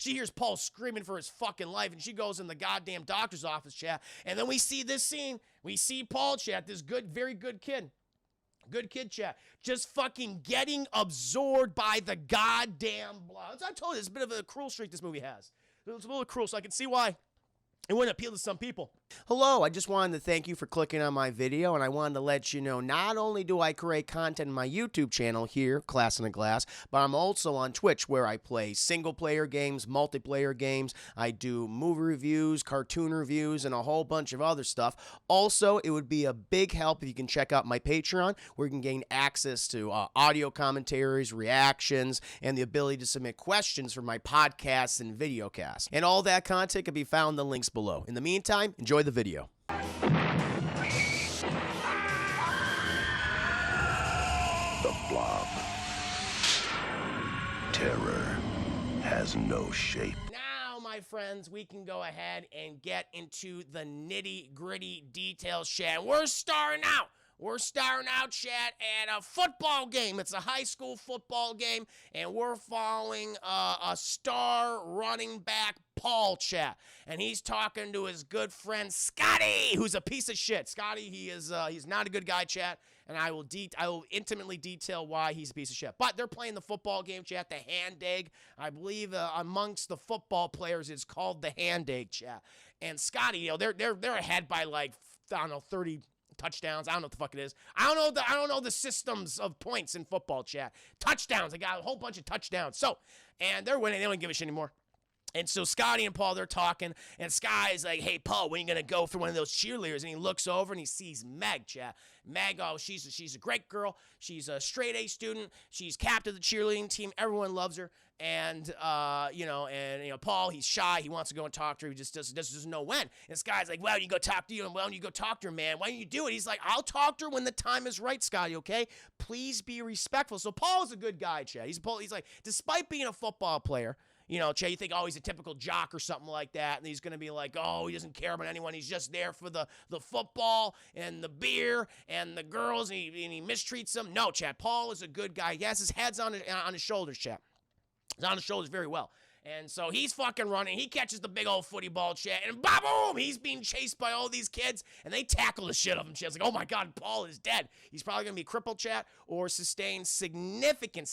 She hears Paul screaming for his fucking life, and she goes in the goddamn doctor's office, chat. And then we see this scene. We see Paul, chat, this good, very good kid. Good kid, chat. Just fucking getting absorbed by the goddamn blood. I told you, it's a bit of a cruel streak this movie has. It's a little cruel, so I can see why it wouldn't appeal to some people. Hello, I just wanted to thank you for clicking on my video, and I wanted to let you know not only do I create content in my YouTube channel here, Class in a Glass, but I'm also on Twitch where I play single-player games, multiplayer games, I do movie reviews, cartoon reviews, and a whole bunch of other stuff. Also, it would be a big help if you can check out my Patreon, where you can gain access to audio commentaries, reactions, and the ability to submit questions for my podcasts and videocasts. And all that content can be found in the links below. In the meantime, enjoy the video. The Blob. Terror has no shape. Now, my friends, we can go ahead and get into the nitty-gritty details, chat. We're starting out. Chat, at a football game. It's a high school football game, and we're following a star running back, Paul, chat. And he's talking to his good friend, Scotty, who's a piece of shit. Scotty, he's not a good guy, chat, and I will intimately detail why he's a piece of shit. But they're playing the football game, chat, the hand egg. I believe amongst the football players, it's called the hand egg, chat. And Scotty, you know, they're ahead by like, I don't know, 30 touchdowns. I don't know what the fuck it is. I don't know the systems of points in football, chat. Touchdowns. I got a whole bunch of touchdowns. So, and they're winning. They don't give a shit anymore. And so Scotty and Paul, they're talking, and Sky's like, hey, Paul, when are you going to go for one of those cheerleaders? And he looks over and he sees Meg, chat. Meg, oh, she's a great girl. She's a straight-A student. She's captain of the cheerleading team. Everyone loves her. And, Paul, he's shy. He wants to go and talk to her. He just doesn't know when. And Sky's like, well, you go talk to you. Why don't you go talk to her, man? Why don't you do it? He's like, I'll talk to her when the time is right, Scotty, okay? Please be respectful. So Paul's a good guy, chat. He's like, despite being a football player, you know, Che, you think, oh, he's a typical jock or something like that, and he's going to be like, oh, he doesn't care about anyone. He's just there for the football and the beer and the girls, and he mistreats them. No, chat, Paul is a good guy. He has his head's on his shoulders, chat. He's on his shoulders very well. And so he's fucking running. He catches the big old footy ball, chat, and boom! He's being chased by all these kids, and they tackle the shit of him, chat. It's like, oh my God, Paul is dead. He's probably going to be crippled, chat, or sustain significant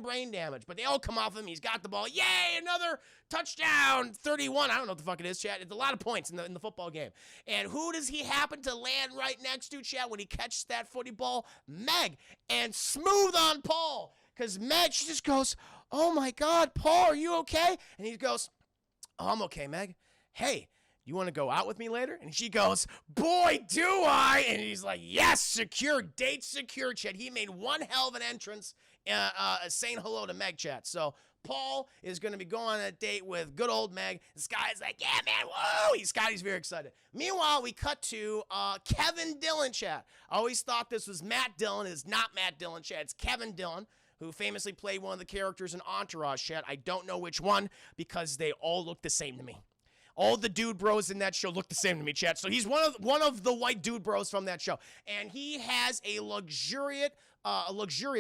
brain damage. But they all come off him. He's got the ball. Yay, another touchdown, 31. I don't know what the fuck it is, chat. It's a lot of points in the football game. And who does he happen to land right next to, chat, when he catches that footy ball? Meg. And smooth on Paul. Because Meg, she just goes, oh my God, Paul, are you okay? And he goes, oh, I'm okay, Meg. Hey, you want to go out with me later? And she goes, boy, do I. And he's like, yes, secure, date secure, chat. He made one hell of an entrance saying hello to Meg, chat. So Paul is going to be going on a date with good old Meg. This guy's like, yeah, man, whoa. Scotty's very excited. Meanwhile, we cut to Kevin Dillon, chat. I always thought this was Matt Dillon. It's not Matt Dillon, chat. It's Kevin Dillon, who famously played one of the characters in Entourage, chat. I don't know which one because they all look the same to me. All the dude bros in that show look the same to me, chat. So he's one of the white dude bros from that show. And he has a luxurious,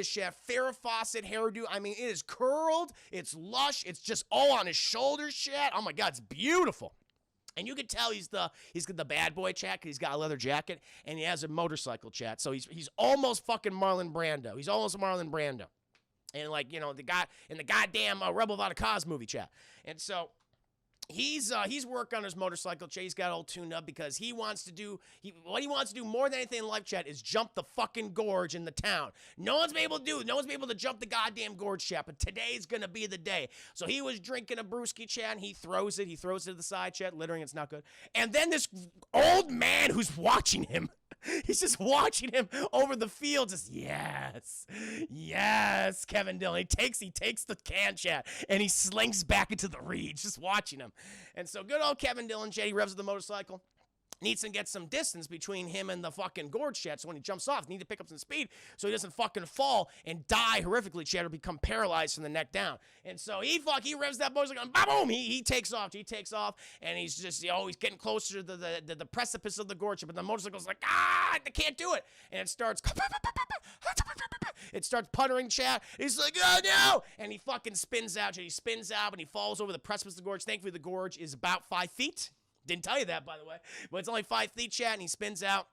chat, Farrah Fawcett hairdo. I mean, it is curled, it's lush, it's just all on his shoulders, chat. Oh my God, it's beautiful. And you can tell he's the bad boy, chat, because he's got a leather jacket and he has a motorcycle, chat. So he's almost fucking Marlon Brando. He's almost Marlon Brando. And like, you know, the guy in the goddamn Rebel Without a Cause movie, chat. And so he's working on his motorcycle, chat. He's got all tuned up because what he wants to do more than anything in life, chat, is jump the fucking gorge in the town. No one's been able to do it. No one's been able to jump the goddamn gorge, chat, but today's gonna be the day. So he was drinking a brewski, chat, and he throws it to the side, chat, littering, it's not good. And then this old man who's watching him, he's just watching him over the field, just, yes, Kevin Dillon. He takes the can, chat, and he slinks back into the reeds, just watching him. And so good old Kevin Dillon, chat, he revs the motorcycle. needs to get some distance between him and the fucking gorge, chat. So when he jumps off, he needs to pick up some speed so he doesn't fucking fall and die horrifically, chat, or become paralyzed from the neck down. And so he revs that motorcycle and boom, he takes off. He takes off, and he's just, he's getting closer to the precipice of the gorge, but the motorcycle's like, I can't do it. And it starts puttering, chat. He's like, oh no! And he fucking spins out, chat. He spins out, and he falls over the precipice of the gorge. Thankfully, the gorge is about 5 feet. Didn't tell you that, by the way. But it's only 5 feet, chat, and he spins out.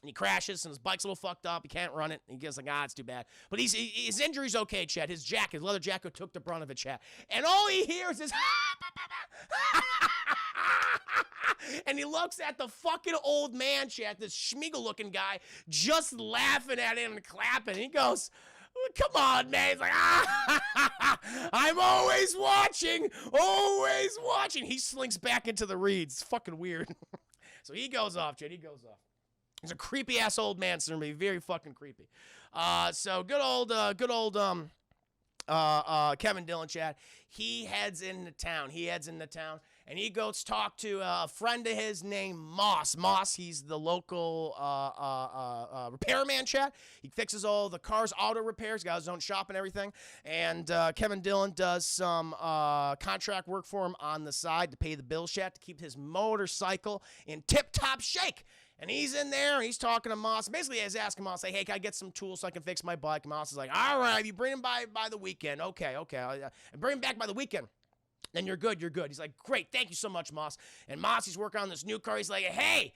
And he crashes, and his bike's a little fucked up. He can't run it. And he gets like, it's too bad. But his injury's okay, chat. His leather jacket took the brunt of it, chat. And all he hears is, and he looks at the fucking old man, chat, this Schmiegel-looking guy, just laughing at him and clapping. He goes, come on, man. He's like, I'm always watching. Always watching. He slinks back into the reeds. It's fucking weird. So he goes off, chat. He goes off. He's a creepy-ass old man, so very fucking creepy. So good old Kevin Dillon, chat. He heads into town. And he goes talk to a friend of his named Moss. Moss, he's the local repairman, chat. He fixes all the car's auto repairs, got his own shop and everything. And Kevin Dillon does some contract work for him on the side to pay the bills, chat, to keep his motorcycle in tip-top shape. And he's in there, and he's talking to Moss. Basically, he's asking Moss, hey, can I get some tools so I can fix my bike? Moss is like, all right, you bring him by the weekend. Okay. Bring him back by the weekend. Then you're good. He's like, great, thank you so much, Moss. And Moss, he's working on this new car. He's like, hey,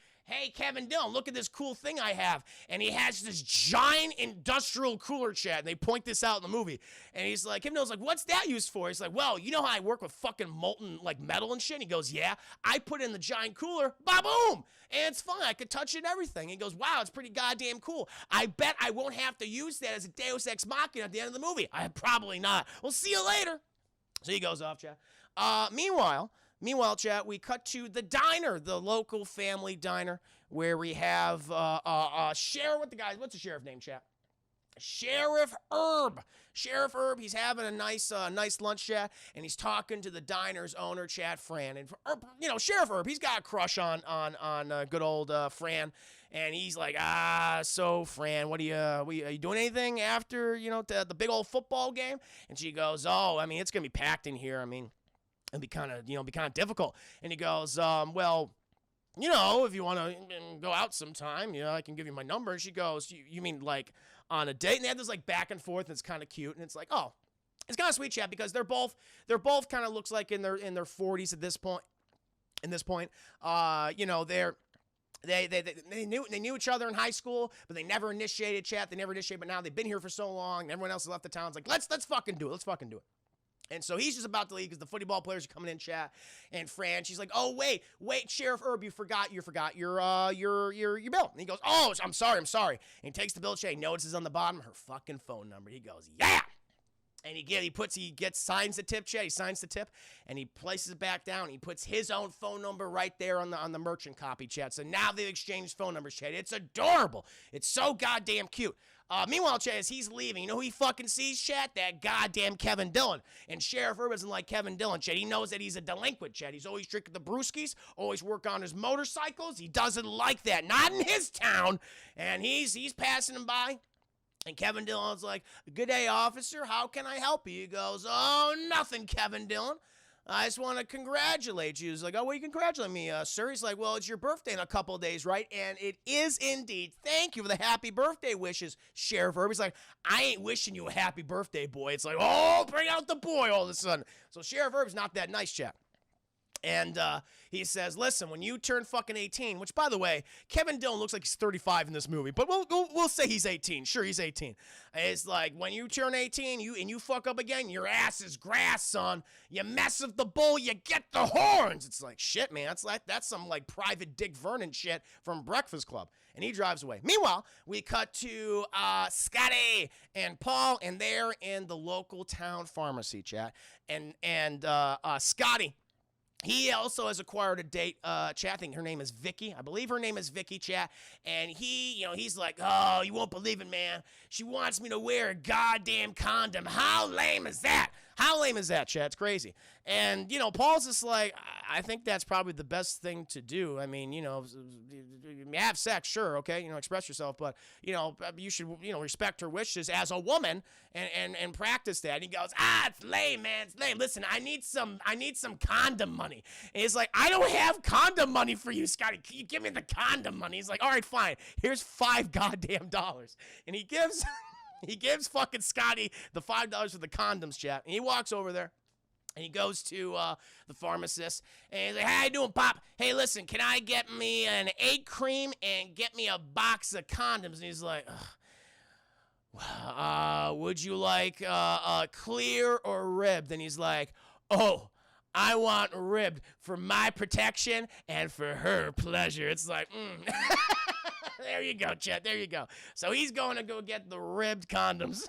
Kevin Dillon, look at this cool thing I have. And he has this giant industrial cooler, chat. And they point this out in the movie. And he's like, Kevin Dillon's like, what's that used for? He's like, well, you know how I work with fucking molten, like, metal and shit? And he goes, yeah. I put in the giant cooler, ba-boom. And it's fine. I could touch it and everything. He goes, wow, it's pretty goddamn cool. I bet I won't have to use that as a Deus Ex Machina at the end of the movie. Probably not. We'll see you later. So he goes off, chat. Meanwhile, chat, we cut to the diner, the local family diner, where we have sheriff. What's the sheriff name, chat? Sheriff Herb. Sheriff Herb, he's having a nice lunch, chat, and he's talking to the diner's owner, chat, Fran. And Sheriff Herb, he's got a crush on good old Fran. And he's like, so Fran, are you doing anything after, the big old football game? And she goes, oh, I mean, it's gonna be packed in here. I mean, it'd be kind of difficult. And he goes, well, if you want to go out sometime, I can give you my number. And she goes, you mean like on a date? And they have this like back and forth, and it's kind of cute. And it's like, oh, it's kind of sweet, chat, because they're both kind of looks like in their 40s at this point. They knew each other in high school, but they never initiated, chat. But now they've been here for so long, and everyone else has left the town. It's like, let's fucking do it. And so he's just about to leave because the football players are coming in, chat. And Fran, she's like, oh, wait, Sheriff Herb, you forgot your bill. And he goes, oh, I'm sorry. And he takes the bill, chat. He notices on the bottom her fucking phone number. He goes, yeah. And signs the tip, chat. He signs the tip, and he places it back down. He puts his own phone number right there on the merchant copy, chat. So now they've exchanged phone numbers, chat. It's adorable. It's so goddamn cute. Meanwhile, chat, as he's leaving, you know who he fucking sees, chat? That goddamn Kevin Dillon. And Sheriff Herb isn't like Kevin Dillon, chat. He knows that he's a delinquent, chat. He's always drinking the brewskis, always work on his motorcycles. He doesn't like that. Not in his town. And he's passing him by. And Kevin Dillon's like, good day, officer. How can I help you? He goes, oh, nothing, Kevin Dillon. I just want to congratulate you. He's like, oh, well, you congratulate me, sir. He's like, well, it's your birthday in a couple of days, right? And it is indeed. Thank you for the happy birthday wishes, Sheriff Herb. He's like, I ain't wishing you a happy birthday, boy. It's like, oh, bring out the boy all of a sudden. So Sheriff Herb's not that nice, chap. And he says, listen, when you turn fucking 18, which, by the way, Kevin Dillon looks like he's 35 in this movie, but we'll say he's 18. Sure, he's 18. It's like, when you turn 18 you fuck up again, your ass is grass, son. You mess with the bull, you get the horns. It's like, shit, man. That's some, like, private Dick Vernon shit from Breakfast Club. And he drives away. Meanwhile, we cut to Scotty and Paul, and they're in the local town pharmacy, chat. And Scotty, he also has acquired a date, chat. I think her name is Vicky. I believe her name is Vicky, chat. And he's like, oh, you won't believe it, man. She wants me to wear a goddamn condom. How lame is that? How lame is that, Chad? It's crazy. And, you know, Paul's just like, I think that's probably the best thing to do. I mean, you know, have sex, sure, okay, you know, express yourself, but, you know, you should, you know, respect her wishes as a woman and practice that. And he goes, it's lame, man, it's lame. Listen, I need some condom money. And he's like, I don't have condom money for you, Scotty. Can you give me the condom money? He's like, all right, fine. Here's $5 goddamn dollars. And he gives he gives fucking Scotty the $5 for the condoms, chat. And he walks over there. And he goes to the pharmacist, and he's like, how you doing, Pop? Hey, listen, can I get me an egg cream and get me a box of condoms? And he's like, would you like clear or ribbed? And he's like, oh, I want ribbed for my protection and for her pleasure. It's like, there you go, Chet. There you go. So he's going to go get the ribbed condoms.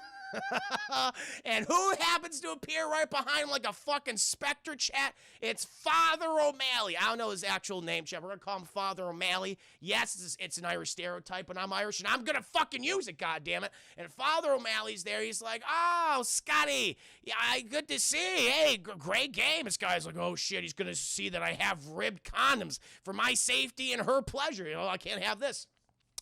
And who happens to appear right behind him like a fucking specter, chat? It's Father O'Malley. I don't know his actual name, chat. We're going to call him Father O'Malley. Yes, it's an Irish stereotype, but I'm Irish, and I'm going to fucking use it, goddammit. And Father O'Malley's there. He's like, oh, Scotty, yeah, good to see. Hey, great game. This guy's like, oh, shit, he's going to see that I have ribbed condoms for my safety and her pleasure. You know, I can't have this.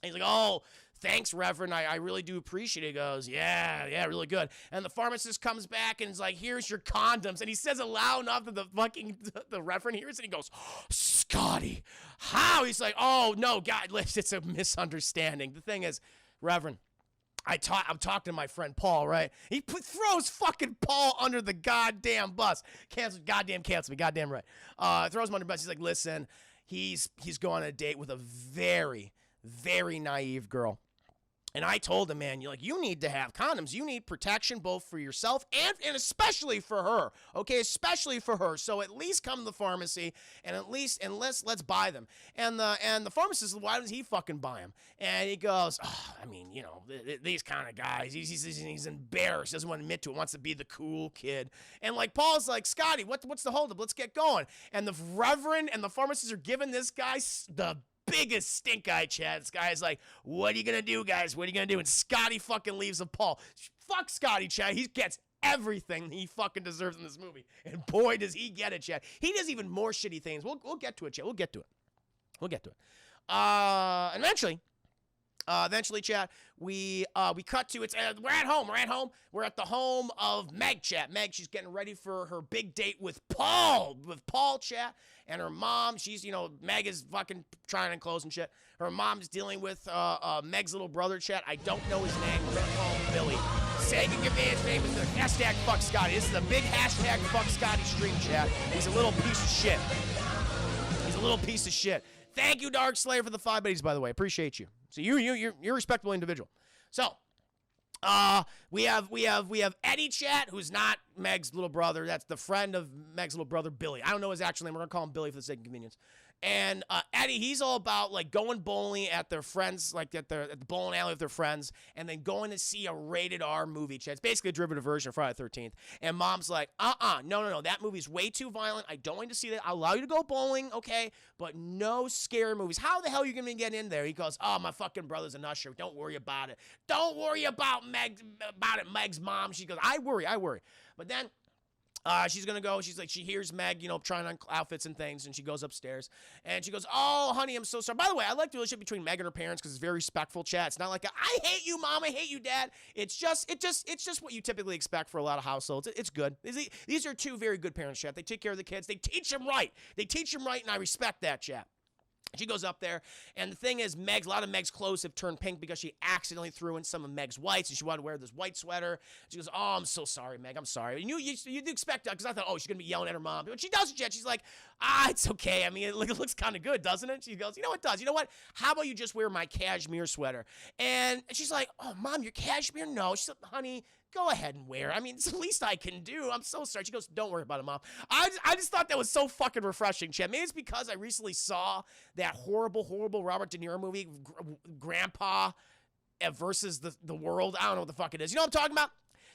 And he's like, oh, thanks, Reverend. I really do appreciate it. He goes, yeah, really good. And the pharmacist comes back and is like, here's your condoms. And he says it loud enough that the Reverend hears it. And he goes, Scotty, how? He's like, oh, no, God, it's a misunderstanding. The thing is, Reverend, I'm talking to my friend Paul, right? He throws fucking Paul under the goddamn bus. Cancel me, goddamn right. Throws him under the bus. He's like, listen, he's going on a date with a very, very naive girl. And I told him, man, you need to have condoms. You need protection both for yourself and especially for her. Okay, especially for her. So at least come to the pharmacy and let's buy them. And the pharmacist, why doesn't he fucking buy them? And he goes, I mean, you know, these kind of guys. He's embarrassed. Doesn't want to admit to it. Wants to be the cool kid. And like Paul's like, Scotty, what's the holdup? Let's get going. And the Reverend and the pharmacist are giving this guy the biggest stink eye, Chad. This guy's like, what are you gonna do, guys? What are you gonna do? And Scotty fucking leaves with Paul. Fuck Scotty, Chad. He gets everything he fucking deserves in this movie. And boy, does he get it, Chad. He does even more shitty things. We'll get to it, Chad. We'll get to it. Eventually, Chad, we cut to we're at home. We're at the home of Meg, Chat. Meg, she's getting ready for her big date with Paul, Chat. And her mom, she's, you know, Meg is fucking trying on clothes and shit. Her mom's dealing with Meg's little brother, Chat. I don't know his name. We're gonna call him Billy. Say you give me his name is the hashtag fuck Scotty. This is a big hashtag fuck Scotty stream, Chat. He's a little piece of shit. Thank you, Dark Slayer, for the 5 buddies, by the way. Appreciate you. So you're a respectable individual. So we have Eddie, Chat, who's not Meg's little brother. That's the friend of Meg's little brother, Billy. I don't know his actual name. We're gonna call him Billy for the sake of convenience. And Eddie, he's all about like going bowling at their friends, like at the bowling alley with their friends, and then going to see a rated R movie. It's basically a derivative version of Friday the 13th. And Mom's like, no, that movie's way too violent. I don't want to see that. I'll allow you to go bowling, okay, but no scary movies. How the hell are you gonna get in there? He goes, oh, my fucking brother's an usher. Don't worry about it. Don't worry about Meg's mom. She goes, I worry. But then she's gonna go. She's like, she hears Meg, you know, trying on outfits and things, and she goes upstairs and she goes, "Oh, honey, I'm so sorry." By the way, I like the relationship between Meg and her parents because it's very respectful. Chat. It's not like I hate you, Mom, I hate you, Dad. It's just what you typically expect for a lot of households. It's good. These are two very good parents, Chat. They take care of the kids. They teach them right. And I respect that, Chat. She goes up there, and the thing is, a lot of Meg's clothes have turned pink because she accidentally threw in some of Meg's whites, and she wanted to wear this white sweater. She goes, "Oh, I'm so sorry, Meg. I'm sorry." And you'd expect that because I thought, oh, she's gonna be yelling at her mom, but she doesn't yet. She's like, it's okay. I mean, it looks kind of good, doesn't it? She goes, you know, it does. You know what? How about you just wear my cashmere sweater? And she's like, oh, Mom, your cashmere? No. She's like, honey, go ahead and wear it. I mean, it's the least I can do. I'm so sorry. She goes, don't worry about it, Mom. I just thought that was so fucking refreshing, Chad. Maybe it's because I recently saw that horrible Robert De Niro movie, Grandpa versus the world. I don't know what the fuck it is. You know what I'm talking about?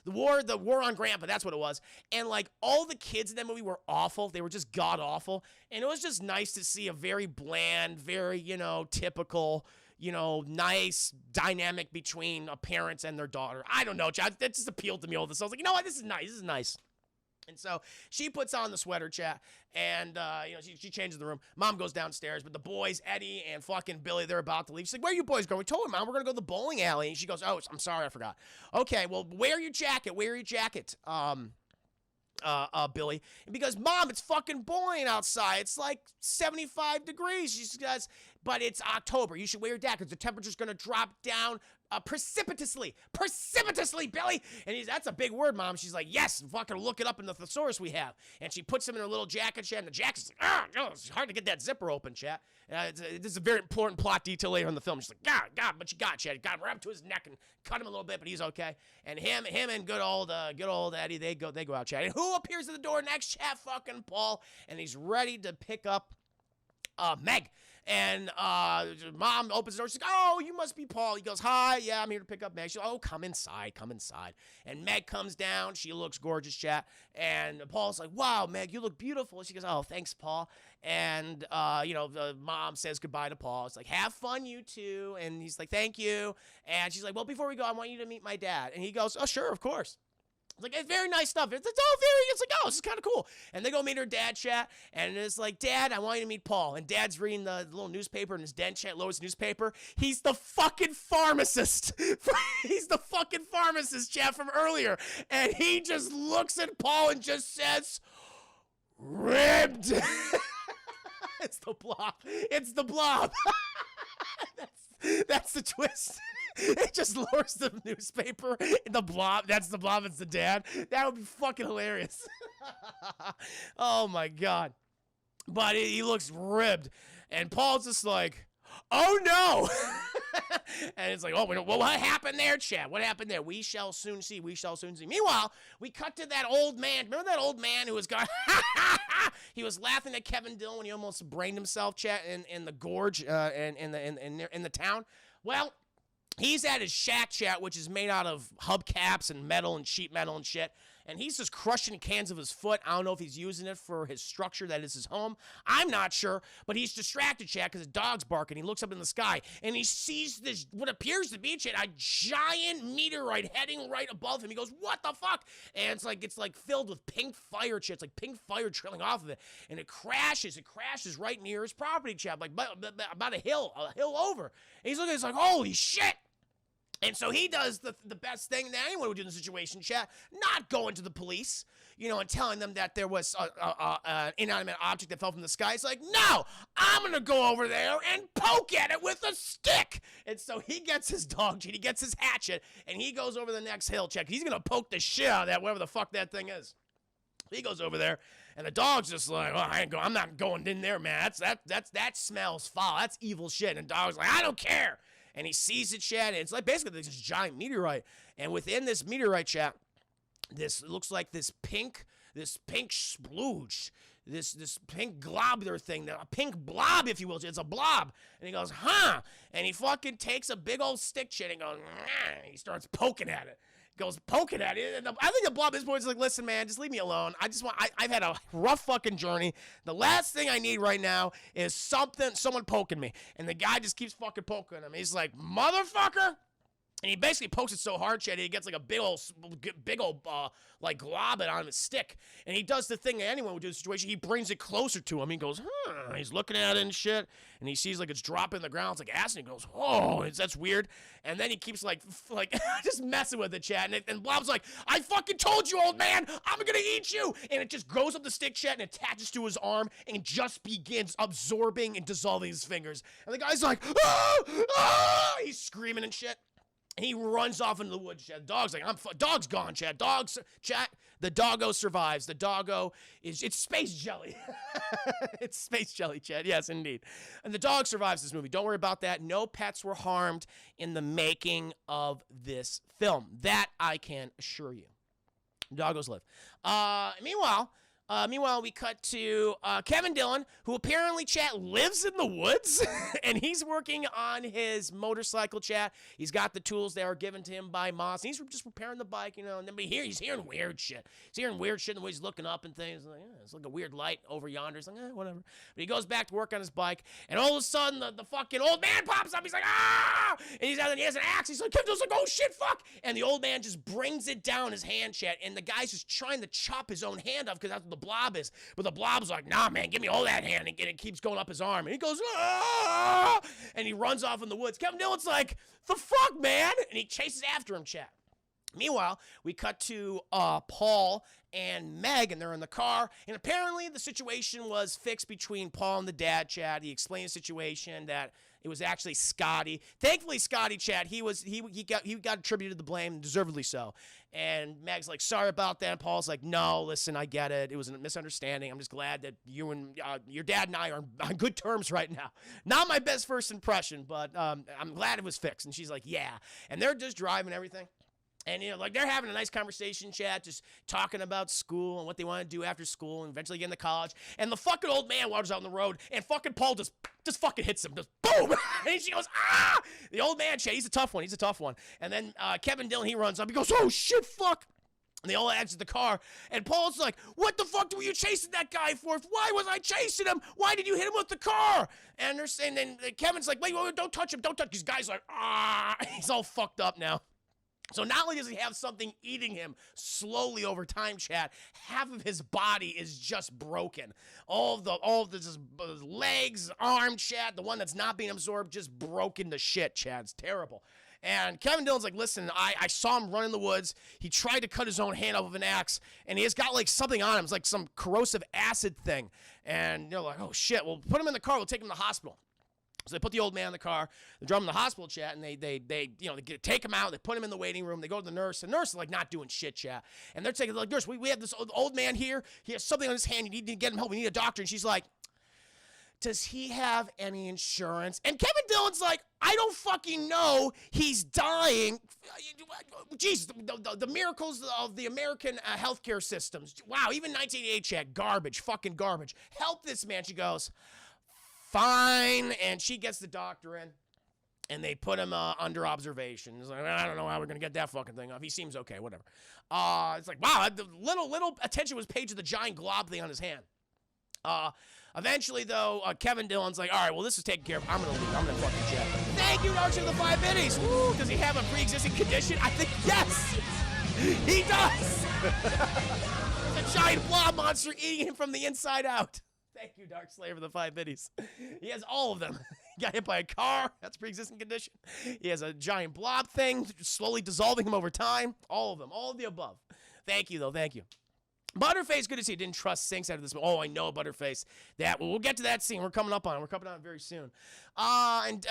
The war on Grandpa, that's what it was. And like all the kids in that movie were awful. They were just god awful. And it was just nice to see a very bland, very, you know, typical, you know, nice dynamic between a parent and their daughter. I don't know, Chad. That just appealed to me all this. I was like, you know what? This is nice. And so she puts on the sweater, chat, and she changes the room. Mom goes downstairs, but the boys, Eddie and fucking Billy, they're about to leave. She's like, "Where are you boys going?" We told her, "Mom, we're gonna go to the bowling alley." And she goes, "Oh, I'm sorry, I forgot." Okay, well, wear your jacket. Billy. And because, "Mom, it's fucking boiling outside. It's like 75 degrees. She says, "But it's October. You should wear your jacket because the temperature's going to drop down precipitously, Billy." And that's a big word, Mom. She's like, "Yes, fucking look it up in the thesaurus we have." And she puts him in her little jacket, chat, and the jacket's like, it's hard to get that zipper open, chat. This is a very important plot detail later in the film. She's like, God, but you got, chat. Got him right up to his neck and cut him a little bit, but he's okay. And him and good old Eddie, they go out, chat. And who appears at the door next, chat? Fucking Paul. And he's ready to pick up Meg. And Mom opens the door. She's like, "Oh, you must be Paul." He goes, "Hi, yeah, I'm here to pick up Meg." She's like, "Oh, come inside. And Meg comes down. She looks gorgeous, chat. And Paul's like, "Wow, Meg, you look beautiful." She goes, "Oh, thanks, Paul." And, the mom says goodbye to Paul. It's like, "Have fun, you two." And he's like, "Thank you." And she's like, "Well, before we go, I want you to meet my dad." And he goes, "Oh, sure, of course." It's like, it's very nice stuff. It's like, oh, this is kind of cool. And they go meet her dad, chat, and it's like, "Dad, I want you to meet Paul." And Dad's reading the little newspaper in his den, chat, lowest newspaper. He's the fucking pharmacist. He's the fucking pharmacist, chat, from earlier. And he just looks at Paul and just says, "Ribbed." It's the Blob. That's the twist. It just lowers the newspaper. The Blob. That's the Blob. It's the dad. That would be fucking hilarious. Oh my god. But he looks ribbed, and Paul's just like, "Oh no." And it's like, "Oh, well, what happened there, Chad? What happened there? We shall soon see. Meanwhile, we cut to that old man. Remember that old man who was going, he was laughing at Kevin Dillon when he almost brained himself, Chad, in the gorge, in the town. Well, he's at his shack, chat, which is made out of hubcaps and metal and sheet metal and shit. And he's just crushing cans of his foot. I don't know if he's using it for his structure that is his home. I'm not sure. But he's distracted, chat, because his dog's barking. He looks up in the sky, and he sees this, what appears to be, chat, a giant meteorite heading right above him. He goes, "What the fuck?" And it's like filled with pink fire, chat. It's like pink fire trailing off of it. And it crashes right near his property, chat, like about a hill over. And he's looking, it's like, holy shit. And so he does the best thing that anyone would do in the situation, chat, not going to the police, and telling them that there was an inanimate object that fell from the sky. It's like, "No, I'm going to go over there and poke at it with a stick." And so he gets his dog, he gets his hatchet, and he goes over the next hill, chat. He's going to poke the shit out of that, whatever the fuck that thing is. He goes over there, and the dog's just like, "Oh, I'm not going in there, man. That smells foul. That's evil shit." And the dog's like, "I don't care." And he sees it, chat, and it's like basically this giant meteorite. And within this meteorite, chat, this looks like this pink splooge, this pink globular thing, a pink blob, if you will. It's a blob. And he goes, "Huh?" And he fucking takes a big old stick, chat, and goes, "Nah." And he starts poking at it. Goes poking at it. And I think the Blob at this point is like, "Listen, man, just leave me alone. I've had a rough fucking journey. The last thing I need right now is someone poking me." And the guy just keeps fucking poking him. He's like, "Motherfucker." And he basically pokes it so hard, Chad, he gets like a big old like glob it on his stick. And he does the thing that anyone would do in the situation. He brings it closer to him. He goes, "Huh." He's looking at it and shit. And he sees like it's dropping the ground. It's like acid. And he goes, "Oh, that's weird." And then he keeps like just messing with it, Chad. And Blob's like, "I fucking told you, old man. I'm going to eat you." And it just goes up the stick, Chad, and attaches to his arm and just begins absorbing and dissolving his fingers. And the guy's like, "Ah! Ah!" He's screaming and shit. And he runs off into the woods, Chad. Dog's like, dog's gone, Chad. Chat, the doggo survives. The doggo it's space jelly. It's space jelly, Chad. Yes, indeed. And the dog survives this movie. Don't worry about that. No pets were harmed in the making of this film. That I can assure you. Doggos live. Meanwhile, Meanwhile, we cut to Kevin Dillon, who apparently, chat, lives in the woods, and he's working on his motorcycle, chat. He's got the tools that were given to him by Moss, and he's just repairing the bike, you know, and then he's hearing weird shit. He's hearing weird shit in the way he's looking up and things. Like, it's like a weird light over yonder. He's like, whatever. But he goes back to work on his bike, and all of a sudden, the fucking old man pops up. He's like, ah! And he has an axe. He's like, Kevin Dillon's like, oh, shit, fuck! And the old man just brings it down his hand, chat, and the guy's just trying to chop his own hand off because that's what the Blob is. But the Blob's like, nah, man, give me all that hand. And it keeps going up his arm. And he goes, ah! And he runs off in the woods. Kevin Dillon's like, the fuck, man? And he chases after him, chat. Meanwhile, we cut to Paul and Meg, and they're in the car. And apparently the situation was fixed between Paul and the dad, chat. He explained the situation that it was actually Scotty. Thankfully, Scotty, chat, he got attributed the blame, deservedly so. And Meg's like, sorry about that. And Paul's like, no, listen, I get it. It was a misunderstanding. I'm just glad that you and your dad and I are on good terms right now. Not my best first impression, but I'm glad it was fixed. And she's like, yeah. And they're just driving everything. And, you know, like, they're having a nice conversation, chat, just talking about school and what they want to do after school and eventually get into college. And the fucking old man wanders out on the road, and fucking Paul just fucking hits him. Just boom! And she goes, ah! The old man, chat, he's a tough one. And then Kevin Dillon, he runs up. He goes, oh, shit, fuck! And they all exit the car. And Paul's like, what the fuck were you chasing that guy for? Why was I chasing him? Why did you hit him with the car? And then Kevin's like, wait, don't touch him. These guys are like, ah! He's all fucked up now. So not only does he have something eating him slowly over time, chat, half of his body is just broken. All of his legs, arm, chat, the one that's not being absorbed, just broken to shit, chat. It's terrible. And Kevin Dillon's like, listen, I saw him run in the woods. He tried to cut his own hand off of an axe, and he has got like something on him. It's like some corrosive acid thing. And they're like, oh shit, well, put him in the car. We'll take him to the hospital. So they put the old man in the car, they drove him to the hospital, chat, and they take him out, they put him in the waiting room, they go to the nurse. The nurse is like not doing shit, chat. And they're taking, like, nurse, we have this old man here, he has something on his hand, you need to get him help, we need a doctor. And she's like, does he have any insurance? And Kevin Dillon's like, I don't fucking know, he's dying. Jeez, the miracles of the American healthcare systems. Wow, even 1988, chat, garbage, fucking garbage. Help this man. She goes, fine, and she gets the doctor in, and they put him under observation. It's like, I don't know how we're gonna get that fucking thing off. He seems okay, whatever. It's like, wow, the little attention was paid to the giant glob thing on his hand. Eventually, though, Kevin Dillon's like, all right, well, this is taken care of. I'm gonna leave. I'm gonna fucking jet. Thank you, Dark Side of the 5 Biddies. Woo! Does he have a pre-existing condition? I think yes, he does. There's a giant blob monster eating him from the inside out. Thank you, Dark Slayer, for the 5 biddies. He has all of them. He got hit by a car. That's a pre-existing condition. He has a giant blob thing, slowly dissolving him over time. All of them. All of the above. Thank you, though. Thank you. Butterface, good to see you. Didn't trust Sinks after this. Oh, I know, Butterface. We'll get to that scene. We're coming up on it. We're coming on it very soon. And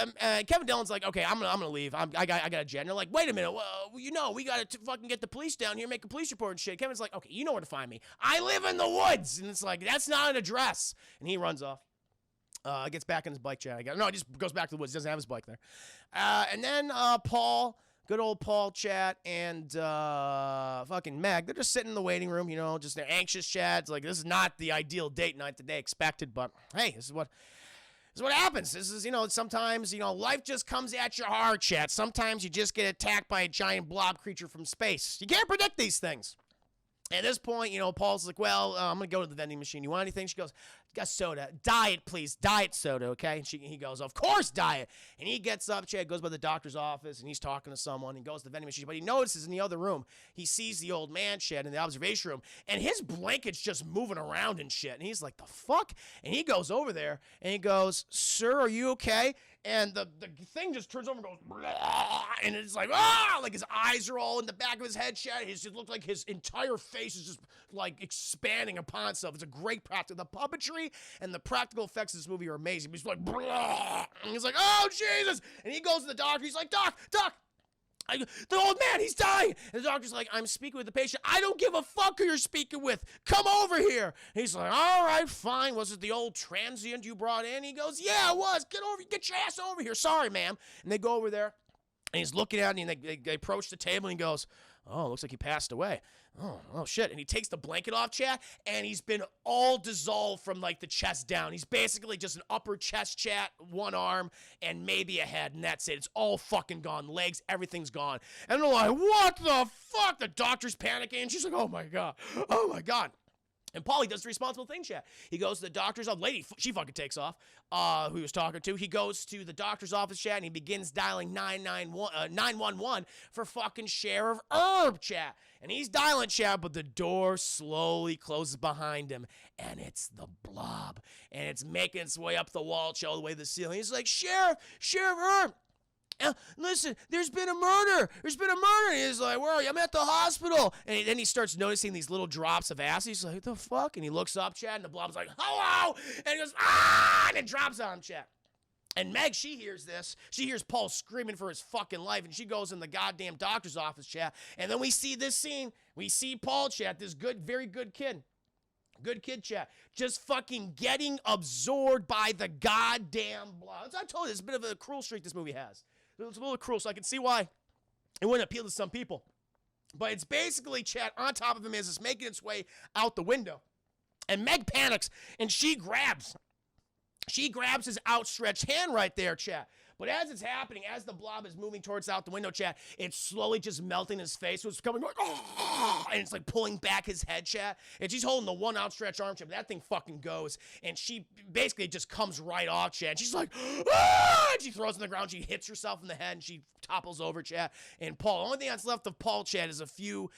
Kevin Dillon's like, okay, I'm gonna leave. I got a jet. And they're like, wait a minute. Well, we got to fucking get the police down here, make a police report and shit. Kevin's like, okay, you know where to find me. I live in the woods. And it's like, that's not an address. And he runs off. Gets back in his bike, chat. No, he just goes back to the woods. He doesn't have his bike there. And then Paul. Good old Paul, chat, and fucking Meg. They're just sitting in the waiting room, just they're anxious, chat. It's like, this is not the ideal date night that they expected, but hey, this is what happens. This is, sometimes, life just comes at you hard, chat. Sometimes you just get attacked by a giant blob creature from space. You can't predict these things. At this point, Paul's like, well, I'm going to go to the vending machine. You want anything? She goes, got soda. Diet, please. Diet soda, okay? And he goes, of course, diet. And he gets up, Chad, goes by the doctor's office, and he's talking to someone, and goes to the vending machine. But he notices in the other room, he sees the old man, Chad, in the observation room, and his blanket's just moving around and shit. And he's like, the fuck? And he goes over there, and he goes, sir, are you okay? And the thing just turns over and goes, blah, and it's like, like his eyes are all in the back of his head, Chad. It just looked like his entire face is just like expanding upon itself. It's a great practical. The puppetry and the practical effects of this movie are amazing. He's like, blah, and he's like, oh, Jesus. And he goes to the doctor. He's like, Doc, the old man, he's dying. And the doctor's like, I'm speaking with the patient. I don't give a fuck who you're speaking with. Come over here. And he's like, all right, fine. Was it the old transient you brought in? He goes, yeah, it was. Get your ass over here. Sorry, ma'am. And they go over there, and he's looking at me, and they approach the table, and he goes, Oh, looks like he passed away. Oh, shit. And he takes the blanket off, chat, and he's been all dissolved from, like, the chest down. He's basically just an upper chest, chat, one arm, and maybe a head, and that's it. It's all fucking gone. Legs, everything's gone. And they're like, what the fuck? The doctor's panicking, and she's like, oh, my God. Oh, my God. And Paulie does the responsible thing, chat. He goes to the doctor's office. Lady, she fucking takes off, who he was talking to. He goes to the doctor's office, chat, and he begins dialing 911 for fucking Sheriff Herb, chat. And he's dialing, chat, but the door slowly closes behind him. And it's the Blob. And it's making its way up the wall, chat, all the way to the ceiling. He's like, Sheriff Herb. Listen, there's been a murder. And he's like, where are you? I'm at the hospital. And then he starts noticing these little drops of acid. He's like, what the fuck? And he looks up, chat, and the Blob's like, hello. And he goes, ah, and it drops on him, chat. And Meg, she hears this. She hears Paul screaming for his fucking life, and she goes in the goddamn doctor's office, chat. And then we see this scene. We see Paul, chat, this very good kid. Good kid, chat. Just fucking getting absorbed by the goddamn Blob. I told you, it's a bit of a cruel streak this movie has. It's a little cruel, so I can see why it wouldn't appeal to some people. But it's basically, chat, on top of him as it's making its way out the window. And Meg panics, and she grabs his outstretched hand right there, chat. But as it's happening, as the Blob is moving towards out the window, chat, it's slowly just melting his face. So it's coming, and it's like pulling back his head, chat. And she's holding the one outstretched arm, chat. But that thing fucking goes. And she basically just comes right off, chat. And she's like, ah! And she throws on the ground. She hits herself in the head, and she topples over, chat. And Paul, the only thing that's left of Paul, chat, is a few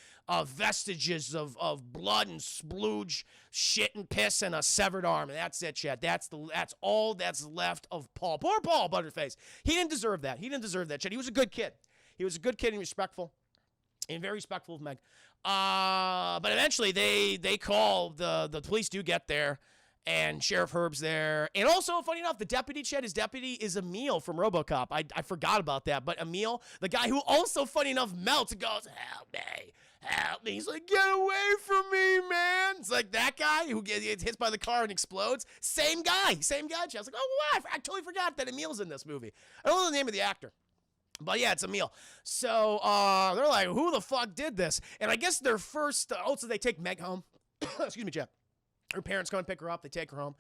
vestiges of blood and splooge, shit and piss, and a severed arm. And that's it, chat. That's all that's left of Paul. Poor Paul, Butterface. He didn't deserve that. Chat. He was a good kid. And respectful. And very respectful of Meg. But eventually they call, the police do get there. And Sheriff Herb's there. And also, funny enough, the deputy, chat, his deputy is Emil from RoboCop. I forgot about that. But Emil, the guy who also, funny enough, melts and goes, help me. He's like, get away from me, man. It's like that guy who gets hit by the car and explodes. Same guy, chat. I was like, oh, wow, I totally forgot that Emil's in this movie. I don't know the name of the actor. But yeah, it's Emil. So they're like, who the fuck did this? And I guess their first, also they take Meg home. Excuse me, chat. Her parents come and pick her up. They take her home,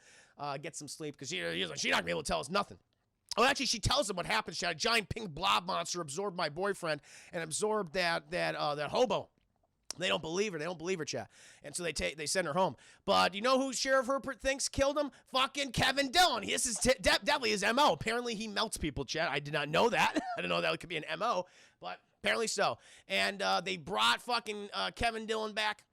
get some sleep, because she's not going to be able to tell us nothing. Oh, actually, she tells them what happened. She had a giant pink blob monster absorbed my boyfriend and absorbed that hobo. They don't believe her, chat. And so they send her home. But you know who Sheriff Herbert thinks killed him? Fucking Kevin Dillon. This is definitely his MO. Apparently, he melts people, chat. I did not know that. I didn't know that could be an MO, but apparently so. And they brought fucking Kevin Dillon back.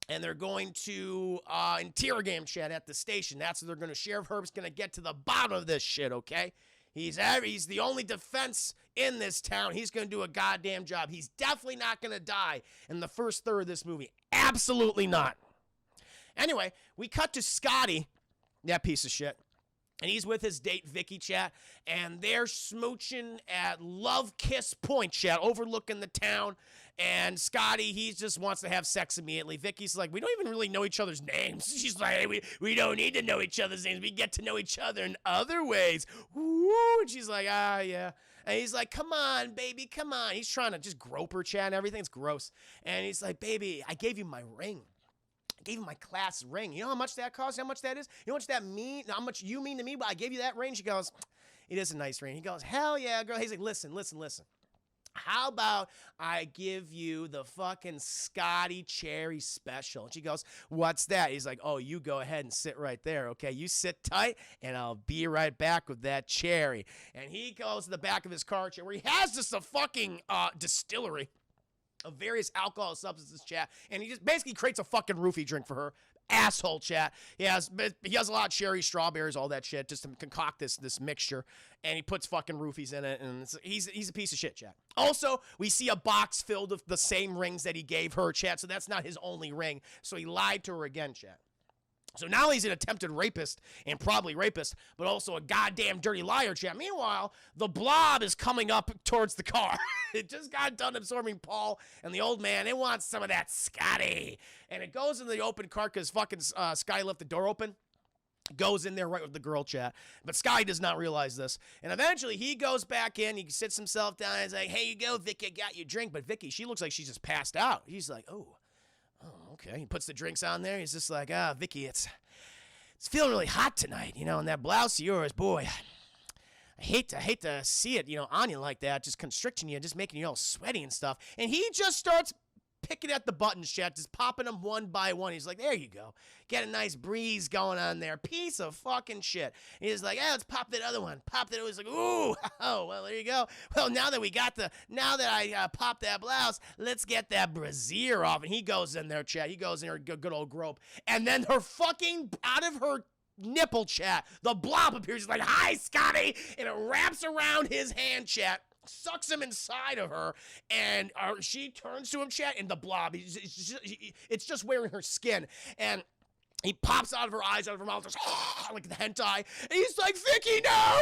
And they're going to interrogate him, chat, at the station. That's what they're going to. Sheriff Herb's going to get to the bottom of this shit, okay? He's the only defense in this town. He's going to do a goddamn job. He's definitely not going to die in the first third of this movie. Absolutely not. Anyway, we cut to Scotty, that piece of shit. And he's with his date, Vicky, chat. And they're smooching at Love Kiss Point, chat, overlooking the town. And Scotty, he just wants to have sex immediately. Vicky's like, we don't even really know each other's names. She's like, hey, we don't need to know each other's names. We get to know each other in other ways. Woo! And she's like, yeah. And he's like, come on, baby, come on. He's trying to just grope her, chat, and everything's gross. And he's like, baby, I gave you my ring. I gave you my class ring. You know how much that costs? How much that is? You know how much you mean to me? But I gave you that ring. She goes, it is a nice ring. He goes, hell yeah, girl. He's like, listen. How about I give you the fucking Scotty Cherry Special? And she goes, what's that? He's like, oh, you go ahead and sit right there, okay? You sit tight, and I'll be right back with that cherry. And he goes to the back of his car, where he has just a fucking distillery of various alcohol substances, chat. And he just basically creates a fucking roofie drink for her. Asshole, chat. He has a lot of cherry, strawberries, all that shit, just to concoct this mixture. And he puts fucking roofies in it, and he's a piece of shit, chat. Also, we see a box filled with the same rings that he gave her, chat, so that's not his only ring. So he lied to her again, chat. So now he's an attempted rapist, and probably rapist, but also a goddamn dirty liar, chat. Meanwhile, the Blob is coming up towards the car. It just got done absorbing Paul, and the old man, it wants some of that Scotty. And it goes into the open car because fucking Sky left the door open. Goes in there right with the girl chat. But Sky does not realize this. And eventually he goes back in. He sits himself down. And he's like, hey, you go, Vicky, I got your drink. But Vicky, she looks like she's just passed out. He's like, oh, okay. He puts the drinks on there. He's just like, Vicky, it's feeling really hot tonight. And that blouse of yours, boy, I hate to see it, on you like that, just constricting you, just making you all sweaty and stuff. And he just starts picking at the buttons, chat, just popping them one by one. He's like, there you go. Get a nice breeze going on there. Piece of fucking shit. He's like, let's pop that other one. Pop that. He's like, ooh, oh, well, there you go. Well, now that I popped that blouse, let's get that brassiere off. And he goes in there, chat. He goes in there, good old grope. And then her fucking, out of her nipple, chat, the blob appears. He's like, hi, Scotty. And it wraps around his hand, chat. Sucks him inside of her, and she turns to him, chat, and the blob, it's just wearing her skin, and he pops out of her eyes, out of her mouth, just like the hentai, and he's like, Vicky, no!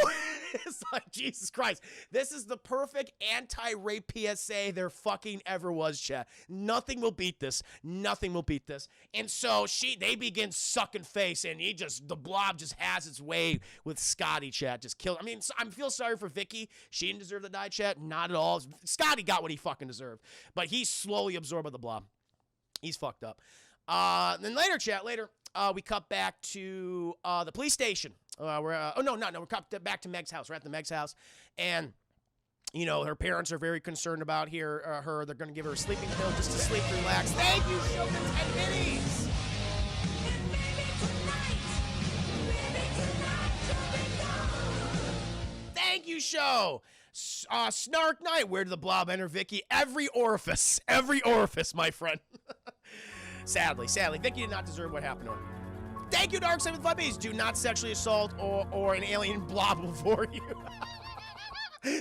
It's like, Jesus Christ. This is the perfect anti-rape PSA there fucking ever was, chat. Nothing will beat this. Nothing will beat this. And so they begin sucking face, and the blob just has its way with Scotty, chat. Just kill. I mean, I feel sorry for Vicky. She didn't deserve to die, chat. Not at all. Scotty got what he fucking deserved. But he's slowly absorbed by the blob. He's fucked up. Then later, chat, we cut back to the police station. We're cut back to Meg's house. We're at the Meg's house, and her parents are very concerned about her. They're going to give her a sleeping pill just to sleep, relax. Thank you, show the 10 minis. Thank you, show. Snark night. Where did the blob enter, Vicky? Every orifice, my friend. Sadly, Vicky did not deserve what happened to her. Thank you, Dark 75 B's. Do not sexually assault or an alien blob before you.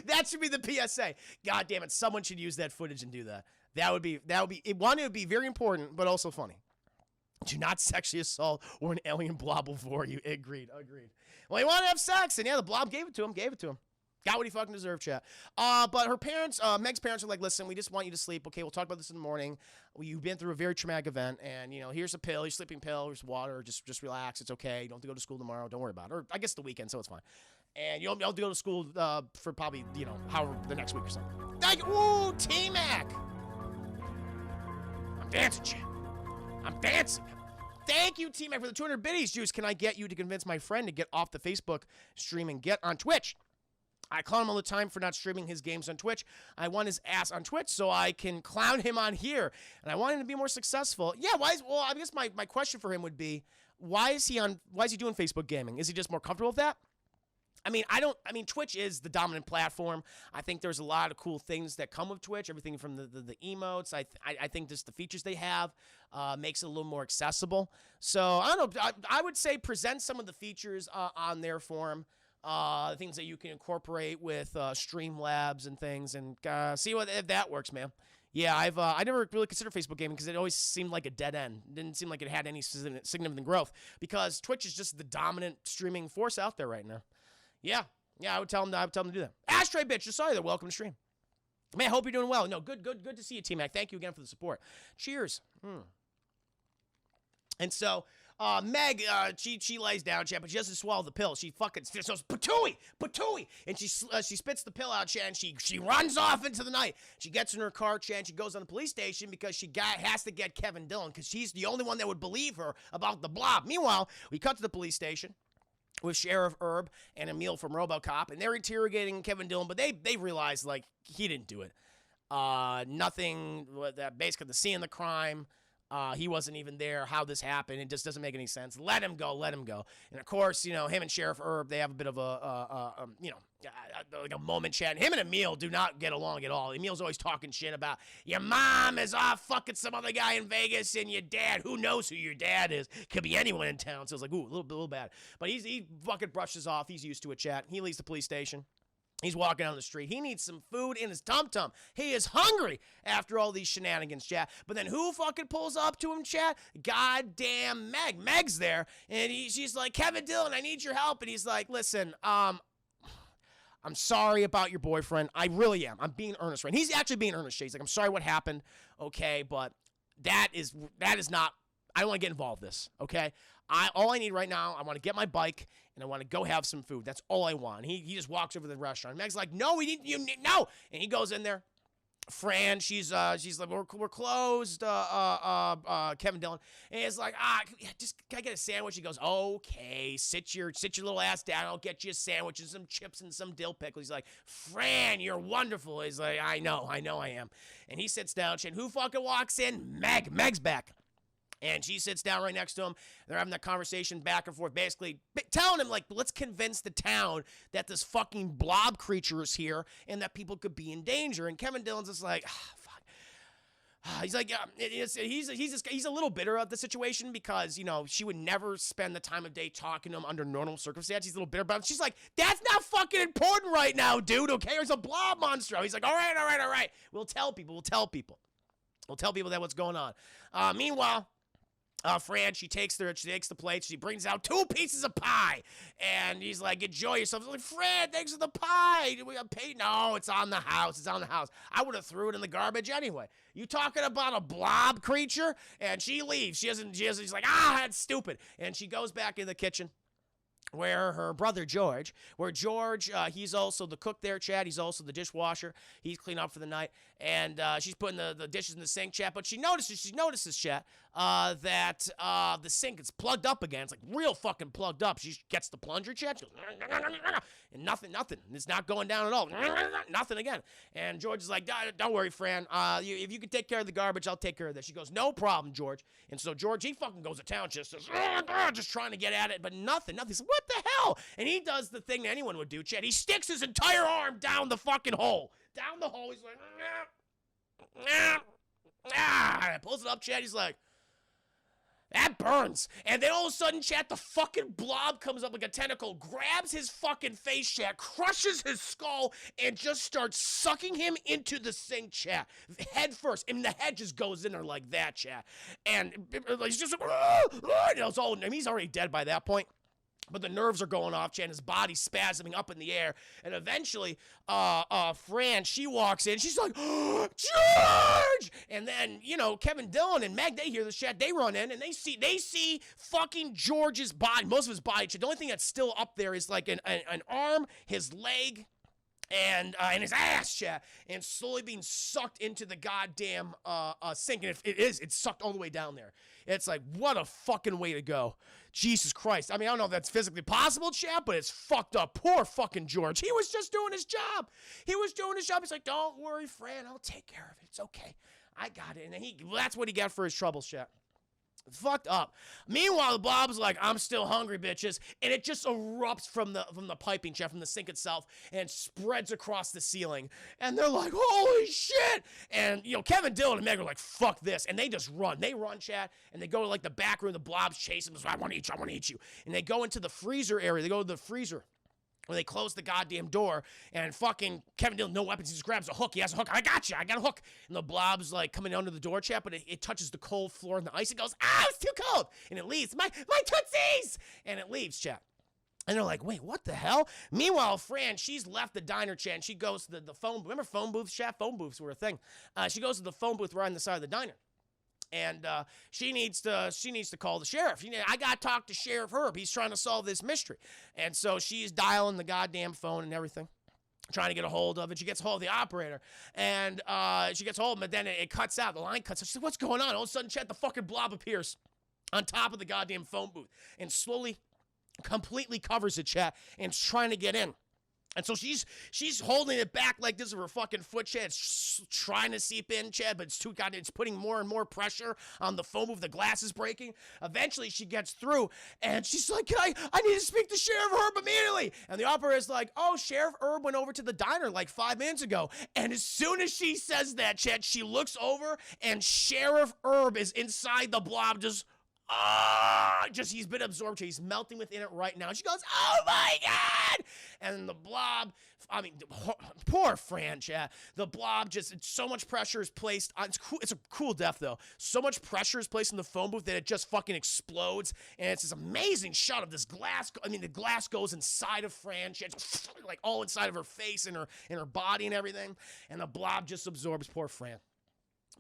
That should be the PSA. God damn it, someone should use that footage and do that. That would be it would be very important, but also funny. Do not sexually assault or an alien blob before you. Agreed. Well, he wanted to have sex, and yeah, the blob gave it to him. Got what he fucking deserved, chat. But her parents, Meg's parents are like, listen, we just want you to sleep. Okay, we'll talk about this in the morning. You've been through a very traumatic event, and, here's a pill, your sleeping pill, here's water. Just relax. It's okay. You don't have to go to school tomorrow. Don't worry about it. Or I guess the weekend, so it's fine. And you don't have to go to school for probably, however, the next week or something. Thank you. Ooh, T-Mac. I'm dancing, chat. I'm dancing. Thank you, T-Mac, for the 200 biddies, Juice. Can I get you to convince my friend to get off the Facebook stream and get on Twitch? I clown him all the time for not streaming his games on Twitch. I want his ass on Twitch so I can clown him on here. And I want him to be more successful. Yeah, I guess my question for him would be, why is he doing Facebook gaming? Is he just more comfortable with that? I mean, Twitch is the dominant platform. I think there's a lot of cool things that come with Twitch. Everything from the emotes. I think just the features they have makes it a little more accessible. So, I don't know. I would say present some of the features on there for him. Things that you can incorporate with Streamlabs and things, and see if that works, man. Yeah, I never really considered Facebook gaming because it always seemed like a dead end. It didn't seem like it had any significant growth because Twitch is just the dominant streaming force out there right now. Yeah, I would tell him to do that. Ashtray bitch, just saw you there. Welcome to stream. Man, I hope you're doing well. No, good to see you, T-Mac. Thank you again for the support. Cheers. And so, Meg, she lays down, chat, but she doesn't swallow the pill. She fucking goes, patooey, and she spits the pill out, chat, and she runs off into the night. She gets in her car, chat, and she goes on the police station because she has to get Kevin Dillon because she's the only one that would believe her about the blob. Meanwhile, we cut to the police station with Sheriff Herb and Emil from RoboCop, and they're interrogating Kevin Dillon, but they realize, like, he didn't do it. Nothing, basically the scene of the crime, he wasn't even there, how this happened, it just doesn't make any sense. Let him go. And of course, him and Sheriff Herb, they have a bit of like a moment chat. Him and Emil do not get along at all. Emil's always talking shit about, your mom is off fucking some other guy in Vegas, and your dad, who knows who your dad is? Could be anyone in town. So it's like, ooh, a little bad. But he fucking brushes off. He's used to it, chat. He leaves the police station. He's walking down the street. He needs some food in his tum-tum. He is hungry after all these shenanigans, chat. But then who fucking pulls up to him, chat? Goddamn Meg. Meg's there, and she's like, Kevin Dillon, I need your help. And he's like, listen, I'm sorry about your boyfriend. I really am. I'm being earnest, right? He's actually being earnest, Shay. He's like, I'm sorry what happened, okay? But that is not, I don't want to get involved in this, okay? All I need right now, I want to get my bike and I want to go have some food. That's all I want. He just walks over to the restaurant. Meg's like, no, no. And he goes in there. Fran, she's like, we're closed, Kevin Dillon. And it's like, can I get a sandwich? He goes, okay, sit your little ass down. I'll get you a sandwich and some chips and some dill pickles. He's like, Fran, you're wonderful. He's like, I know I am. And he sits down, and who fucking walks in? Meg's back. And she sits down right next to him. They're having that conversation back and forth, basically telling him, like, let's convince the town that this fucking blob creature is here and that people could be in danger. And Kevin Dillon's just like, fuck. He's like, he's a little bitter at the situation because, you know, she would never spend the time of day talking to him under normal circumstances. He's a little bitter about it. She's like, that's not fucking important right now, dude, okay? There's a blob monster. He's like, all right. We'll tell people that what's going on. Meanwhile, Fran, she takes the plates, she brings out 2 pieces of pie, and he's like, enjoy yourself. He's like, Fran, thanks for the pie. We got paid. No, it's on the house. I would have threw it in the garbage anyway. You talking about a blob creature? And she leaves. She's like, that's stupid. And she goes back in the kitchen where her brother George, he's also the cook there, Chad. He's also the dishwasher. He's cleaning up for the night. And she's putting the dishes in the sink, Chad. But she notices, Chad, that the sink is plugged up again. It's like real fucking plugged up. She gets the plunger, Chad. She goes, and nothing. It's not going down at all. Nothing again. And George is like, don't worry, Fran. If you can take care of the garbage, I'll take care of this. She goes, no problem, George. And so George, he fucking goes to town, just says, just trying to get at it, but nothing. He's like, what the hell? And he does the thing that anyone would do, Chad. He sticks his entire arm down the fucking hole. Down the hole. He's like, pulls it up, Chad. He's like, that burns. And then all of a sudden, Chad, the fucking blob comes up like a tentacle, grabs his fucking face, Chad, crushes his skull, and just starts sucking him into the sink, Chad. Head first. And the head just goes in there like that, Chad. And he's just like, he's already dead by that point. But the nerves are going off, Chad. His body's spasming up in the air. And eventually, Fran, she walks in. She's like, George! And then, you know, Kevin Dillon and Meg, they hear this, Chad. They run in, and they see fucking George's body, most of his body, Chad. The only thing that's still up there is like an arm, his leg, and his ass, Chad, and slowly being sucked into the goddamn sink. And it's sucked all the way down there. It's like, what a fucking way to go. Jesus Christ. I mean, I don't know if that's physically possible, Chad, but it's fucked up. Poor fucking George. He was just doing his job. He's like, don't worry, Fran. I'll take care of it. It's okay. I got it. And then that's what he got for his troubles, Chad. Fucked up. Meanwhile, the Blob's like, I'm still hungry, bitches. And it just erupts from the piping, Chad, from the sink itself, and spreads across the ceiling. And they're like, holy shit. And, you know, Kevin Dillon and Meg are like, fuck this. And they just run. They run, Chad, and they go to, like, the back room. The Blob's chasing them. I want to eat you. And they go into the freezer area. They go to the freezer. When they close the goddamn door, and fucking Kevin Dillon, no weapons, he just grabs a hook. He has a hook. I got a hook. And the Blob's like coming under the door, Chad, but it touches the cold floor and the ice. It goes, it's too cold. And it leaves. My tootsies! And it leaves, Chad. And they're like, wait, what the hell? Meanwhile, Fran, she's left the diner, Chad, and she goes to the phone. Remember phone booths, Chad? Phone booths were a thing. She goes to the phone booth right on the side of the diner. And she needs to call the sheriff. I got to talk to Sheriff Herb. He's trying to solve this mystery. And so she's dialing the goddamn phone and everything, trying to get a hold of it. She gets a hold of the operator. And she gets a hold of him, but then it cuts out. The line cuts out. She said, what's going on? All of a sudden, Chad, the fucking Blob appears on top of the goddamn phone booth and slowly, completely covers it, Chad, and is trying to get in. And so she's holding it back like this with her fucking foot, Chad. It's trying to seep in, Chad, but it's putting more and more pressure on the foam booth. The glass is breaking. Eventually, she gets through, and she's like, I need to speak to Sheriff Herb immediately. And the operator's like, oh, Sheriff Herb went over to the diner like 5 minutes ago. And as soon as she says that, Chad, she looks over, and Sheriff Herb is inside the Blob he's been absorbed. He's melting within it right now. She goes, oh my God! And the Blob, I mean, poor Fran, Chad. The Blob so much pressure is placed on, it's a cool death though. So much pressure is placed in the phone booth that it just fucking explodes. And it's this amazing shot of this glass. I mean, the glass goes inside of Fran, Chad, like all inside of her face and her body and everything. And the Blob just absorbs poor Fran.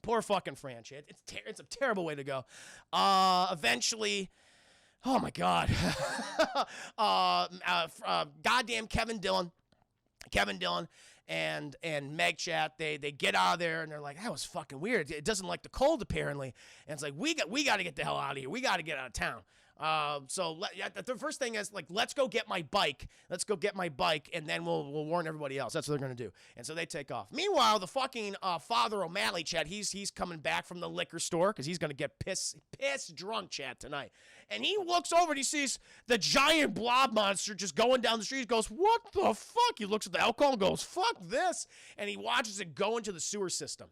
Poor fucking Fran, Chad. It's a terrible way to go. Eventually, Oh my God. Goddamn Kevin Dillon and Meg Chat, they get out of there and they're like, that was fucking weird. It doesn't like the cold apparently. And it's like, we got to get the hell out of here. We got to get out of town. So the first thing is like, let's go get my bike. And then we'll warn everybody else. That's what they're going to do. And so they take off. Meanwhile, the fucking Father O'Malley, Chat, he's coming back from the liquor store because he's going to get piss drunk, Chat, tonight. And he looks over and he sees the giant blob monster just going down the street. He goes, what the fuck? He looks at the alcohol and goes, fuck this. And he watches it go into the sewer system.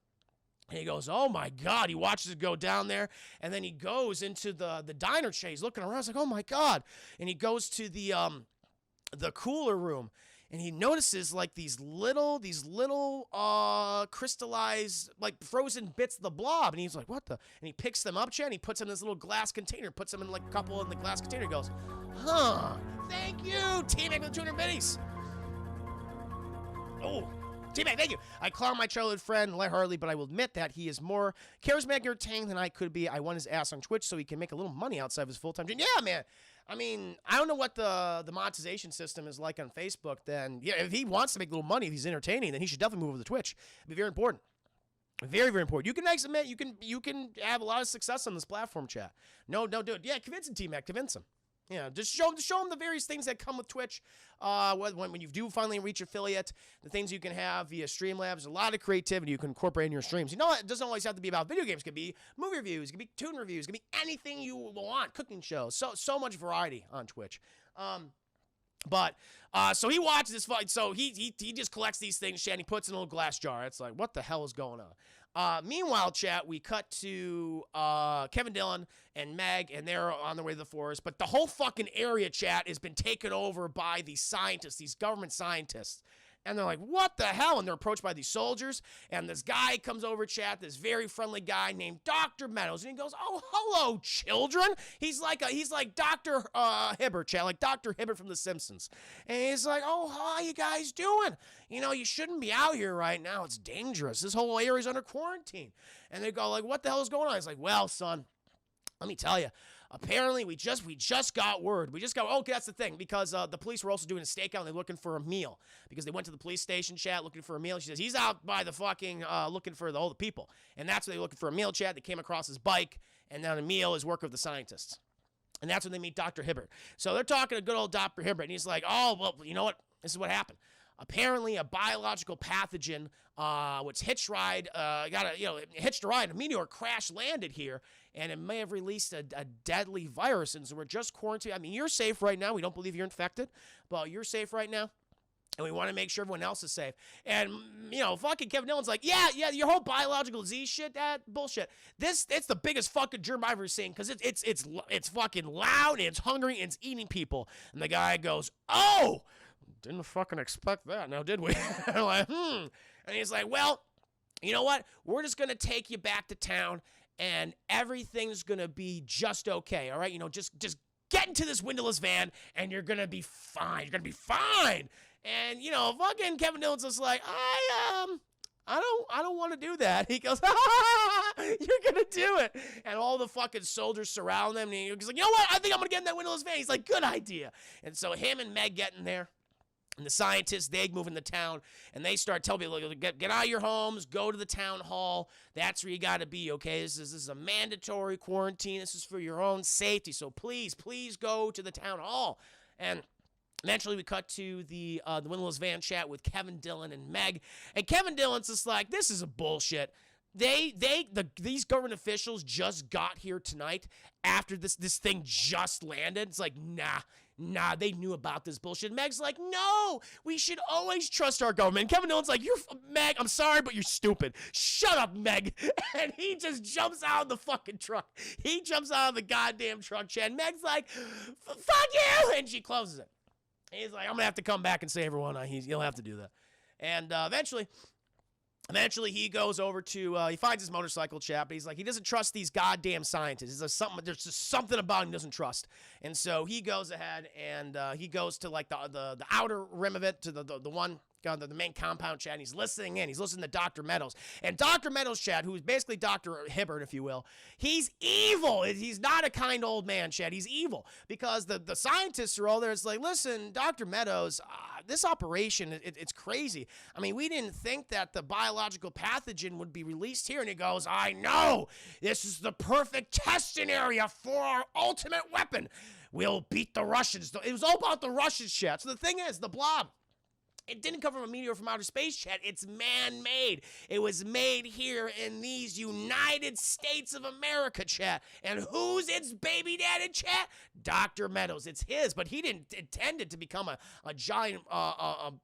And he goes, oh my God. He watches it go down there. And then he goes into the diner chair. He's looking around. He's like, oh my God. And he goes to the cooler room. And he notices like these little crystallized, like frozen bits of the blob. And he's like, what the? And he picks them up, Chad, and he puts them in this little glass container. Puts them in like a couple in the glass container. He goes, huh. Thank you, T-Mac with 200 biddies. Oh. T-Mac, thank you. I clown my childhood friend, Larry Harley, but I will admit that he is more charismatic and entertaining than I could be. I won his ass on Twitch so he can make a little money outside of his full-time job. Yeah, man. I mean, I don't know what the monetization system is like on Facebook. Then, yeah, if he wants to make a little money, if he's entertaining, then he should definitely move over to Twitch. It'd be very important. Very, very important. You can admit you can have a lot of success on this platform, Chat. No, do it. Yeah, convince him, T-Mac. Convince him. Yeah, just show him the various things that come with Twitch. When you do finally reach affiliate, the things you can have via Streamlabs, a lot of creativity you can incorporate in your streams. You know, it doesn't always have to be about video games. It could be movie reviews, it could be tune reviews, it could be anything you want, cooking shows. So much variety on Twitch. So he watches this fight. So he just collects these things, and he puts in a little glass jar. It's like, what the hell is going on? Meanwhile, Chat, we cut to Kevin Dillon and Meg, and they're on their way to the forest. But the whole fucking area, Chat, has been taken over by these scientists, these government scientists. And they're like, what the hell? And they're approached by these soldiers. And this guy comes over, Chat, this very friendly guy named Dr. Meadows. And he goes, oh, hello, children. He's like Dr. Hibbert, Chat, like Dr. Hibbert from The Simpsons. And he's like, oh, how you guys doing? You know, you shouldn't be out here right now. It's dangerous. This whole area's under quarantine. And they go like, what the hell is going on? He's like, well, son, let me tell you. Apparently, we just got word. Okay, that's the thing, because the police were also doing a stakeout, and they're looking for a meal, because they went to the police station, Chat, looking for a meal. She says, he's out by the fucking, looking for all the people. And that's when they're looking for a meal, Chat. They came across his bike, and then a meal is work of the scientists. And that's when they meet Dr. Hibbert. So they're talking to good old Dr. Hibbert, and he's like, oh, well, you know what? This is what happened. Apparently, a biological pathogen, which hitched a ride. A meteor crash landed here, and it may have released a deadly virus. And so we're just quarantined. I mean, you're safe right now. We don't believe you're infected, but you're safe right now. And we want to make sure everyone else is safe. And, you know, fucking Kevin Dillon's like, yeah, your whole biological disease shit, that bullshit. It's the biggest fucking germ I've ever seen, because it's fucking loud, and it's hungry, and it's eating people. And the guy goes, oh, didn't fucking expect that, now did we? I'm like, And he's like, well, you know what? We're just going to take you back to town, and everything's going to be just okay, all right? You know, just get into this windowless van, and you're going to be fine. You're going to be fine. And, you know, fucking Kevin Dillon's just like, I don't want to do that. He goes, you're going to do it. And all the fucking soldiers surround him, and he's like, you know what? I think I'm going to get in that windowless van. He's like, good idea. And so him and Meg get in there. And the scientists, they move into town, and they start telling people, get out of your homes, go to the town hall. That's where you got to be, okay? This is a mandatory quarantine. This is for your own safety. So please go to the town hall. And eventually we cut to the windowless van, Chat, with Kevin Dillon and Meg. And Kevin Dillon's just like, this is a bullshit. These government officials just got here tonight after this thing just landed. It's like, nah, they knew about this bullshit. Meg's like, no, we should always trust our government. Kevin Dillon's like, Meg, I'm sorry, but you're stupid. Shut up, Meg. And he just jumps out of the fucking truck. He jumps out of the goddamn truck, Chad. Meg's like, fuck you. And she closes it. He's like, I'm going to have to come back and save everyone. He'll have to do that. And Eventually, he goes over to, he finds his motorcycle, Chat, but he's like, he doesn't trust these goddamn scientists. There's just something about him he doesn't trust. And so he goes ahead and he goes to, like, the outer rim of it, to the one the main compound chat, and he's listening in. He's listening to Dr. Meadows. And Dr. Meadows, Chad, who is basically Dr. Hibbert, if you will, he's evil. He's not a kind old man, Chad. He's evil because the scientists are all there. It's like, listen, Dr. Meadows, this operation, it's crazy. I mean, we didn't think that the biological pathogen would be released here. And he goes, I know. This is the perfect testing area for our ultimate weapon. We'll beat the Russians. It was all about the Russians, Chad. So the thing is, the Blob, it didn't come from a meteor from outer space, Chad. It's man-made. It was made here in these United States of America, Chad. And who's its baby daddy, Chad? Dr. Meadows. It's his, but he didn't intend it to become a giant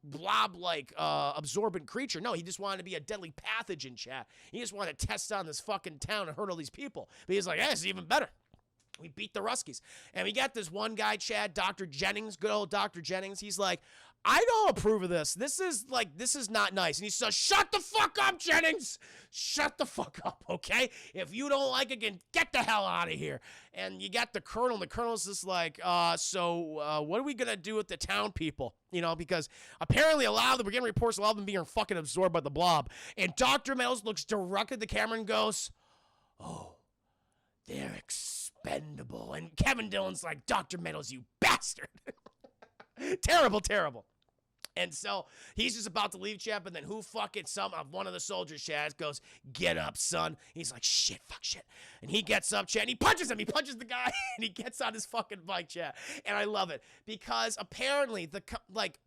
blob-like absorbent creature. No, he just wanted to be a deadly pathogen, Chad. He just wanted to test on this fucking town and hurt all these people. But he's like, hey, this is even better. We beat the Ruskies. And we got this one guy, Chad, Dr. Jennings, good old Dr. Jennings. He's like, I don't approve of this. This is not nice. And he says, shut the fuck up, Jennings. Shut the fuck up, okay? If you don't like it, get the hell out of here. And you got the colonel. The colonel's just like, so what are we going to do with the town people? You know, because apparently we're getting reports, a lot of them being fucking absorbed by the Blob. And Dr. Meadows looks directly at the camera and goes, oh, they're expendable. And Kevin Dillon's like, Dr. Meadows, you bastard. Terrible, terrible. And so he's just about to leave, Chad, but then one of the soldiers, Chad, goes, get up, son. He's like, shit, fuck, shit. And he gets up, Chad, and he punches him. He punches the guy, and he gets on his fucking bike, Chad. And I love it because apparently,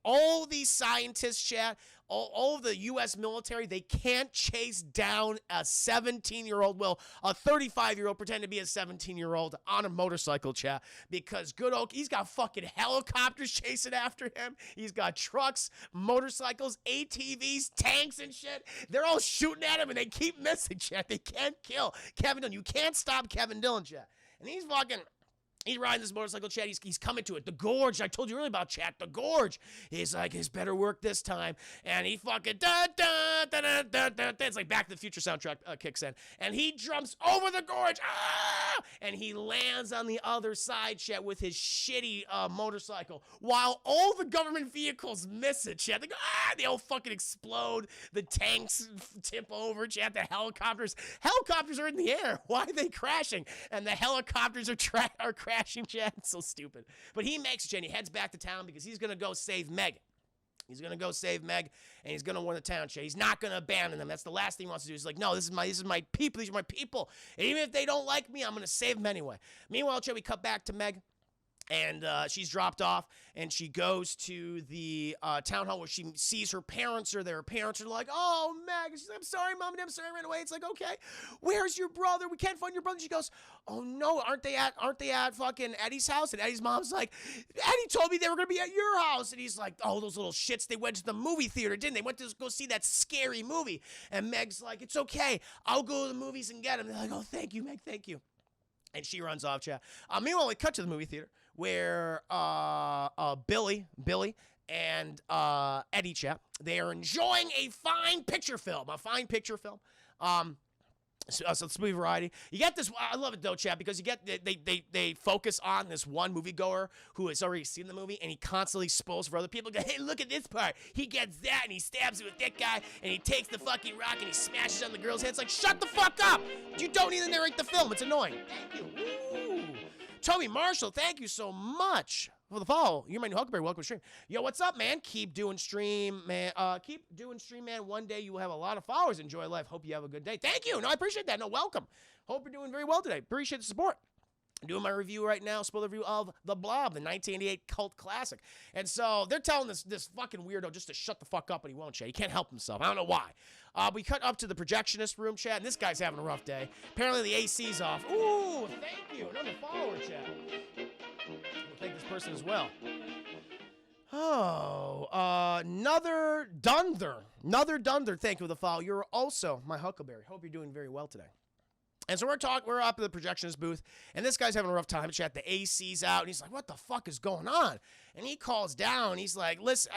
all these scientists, Chad, all of the U.S. military, they can't chase down a 17-year-old, a 35-year-old pretend to be a 17-year-old on a motorcycle, Chad, because he's got fucking helicopters chasing after him. He's got trucks, motorcycles, ATVs, tanks, and shit. They're all shooting at him, and they keep missing, Chad. They can't kill Kevin Dillon. You can't stop Kevin Dillon, Chad. And he's riding this motorcycle, Chad. He's coming to it. The gorge. I told you earlier about, Chad. The gorge. He's like, his better work this time. And he fucking it's like Back to the Future soundtrack kicks in. And he jumps over the gorge. And he lands on the other side, Chad, with his shitty motorcycle. While all the government vehicles miss it, Chad. They go, they all fucking explode. The tanks tip over, Chad. The helicopters are in the air. Why are they crashing? And the helicopters are crashing, Chad. It's so stupid. But he makes it, Chad. He heads back to town because he's going to go save Meg. He's going to go save Meg, and he's going to win the town, Chad. He's not going to abandon them. That's the last thing he wants to do. He's like, no, this is my people. These are my people. And even if they don't like me, I'm going to save them anyway. Meanwhile, Chad, we cut back to Meg. And she's dropped off, and she goes to the town hall where she sees her parents are there. Her parents are like, oh, Meg. She's like, I'm sorry, Mom. I'm sorry I ran away. It's like, okay, where's your brother? We can't find your brother. She goes, oh, no, aren't they at fucking Eddie's house? And Eddie's mom's like, Eddie told me they were going to be at your house. And he's like, oh, those little shits. They went to the movie theater, didn't they? Went to go see that scary movie. And Meg's like, it's okay. I'll go to the movies and get him. They're like, oh, thank you, Meg. Thank you. And she runs off, Chad. Meanwhile, we cut to the movie theater where Billy and Eddie, Chad, they are enjoying a fine picture film. So it's movie variety. You get this. I love it though, Chad, because you get they focus on this one moviegoer who has already seen the movie, and he constantly spoils for other people. Go, hey, look at this part. He gets that, and he stabs it with that guy, and he takes the fucking rock and he smashes on the girl's head. It's like, shut the fuck up. You don't need to narrate the film. It's annoying. Thank you. Woo. Toby Marshall, thank you so much for the follow. You're my new Huckleberry. Welcome to stream. Yo, what's up, man? Keep doing stream, man. One day you will have a lot of followers. Enjoy life. Hope you have a good day. Thank you. No, I appreciate that. No, welcome. Hope you're doing very well today. Appreciate the support. I'm doing my review right now, spoiler review of The Blob, the 1988 cult classic. And so they're telling this fucking weirdo just to shut the fuck up, and he won't, Chad. He can't help himself. I don't know why. We cut up to the projectionist room, Chad, and this guy's having a rough day. Apparently the AC's off. Ooh, thank you. Another follower, Chad. We'll thank this person as well. Oh, another Dunder. Another Dunder. Thank you for the follow. You're also my Huckleberry. Hope you're doing very well today. And so we're up at the projectionist booth, and this guy's having a rough time. Chat, the AC's out, and he's like, what the fuck is going on? And he calls down, he's like, listen,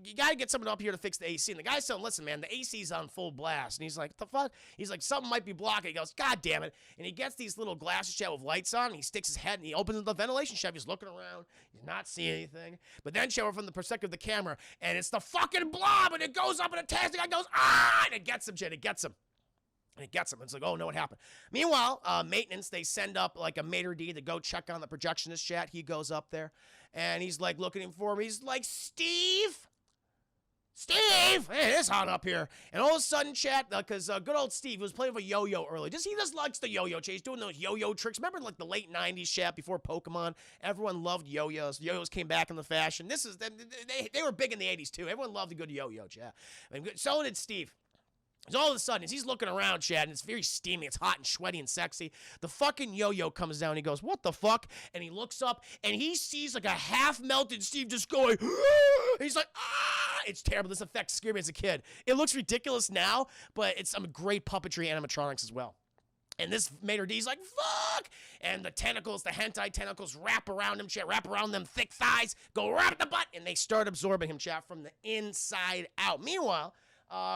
you got to get someone up here to fix the AC. And the guy's telling, listen, man, the AC's on full blast. And he's like, the fuck? He's like, something might be blocking. He goes, God damn it. And he gets these little glasses, chat, with lights on, and he sticks his head, and he opens the ventilation shaft. He's looking around. He's not seeing anything. But then, chat, we're from the perspective of the camera, and it's the fucking blob, and it goes up and attacks. The guy goes, ah, and it gets him, chat, it gets him. And it gets him. It's like, oh, no, what happened? Meanwhile, maintenance, they send up like a maitre d' to go check on the projectionist, chat. He goes up there, and he's like looking for him. He's like, Steve, hey, it's hot up here. And all of a sudden, chat, because good old Steve was playing with a yo-yo early. He just likes the yo-yo, chat. He's doing those yo-yo tricks. Remember, like the late 90s, chat, before Pokemon? Everyone loved yo-yos. Yo-yos came back in the fashion. They were big in the 80s, too. Everyone loved a good yo-yo, chat. And so did Steve. So all of a sudden, as he's looking around, Chad, and it's very steamy, it's hot and sweaty and sexy, the fucking yo-yo comes down, and he goes, what the fuck? And he looks up, and he sees like a half-melted Steve just going, and he's like, ah! It's terrible. This effect scared me as a kid. It looks ridiculous now, but it's some great puppetry animatronics as well. And this maitre d's like, fuck! And the tentacles, the hentai tentacles, wrap around him, chat, wrap around them thick thighs, go right the butt, and they start absorbing him, chat, from the inside out. Meanwhile,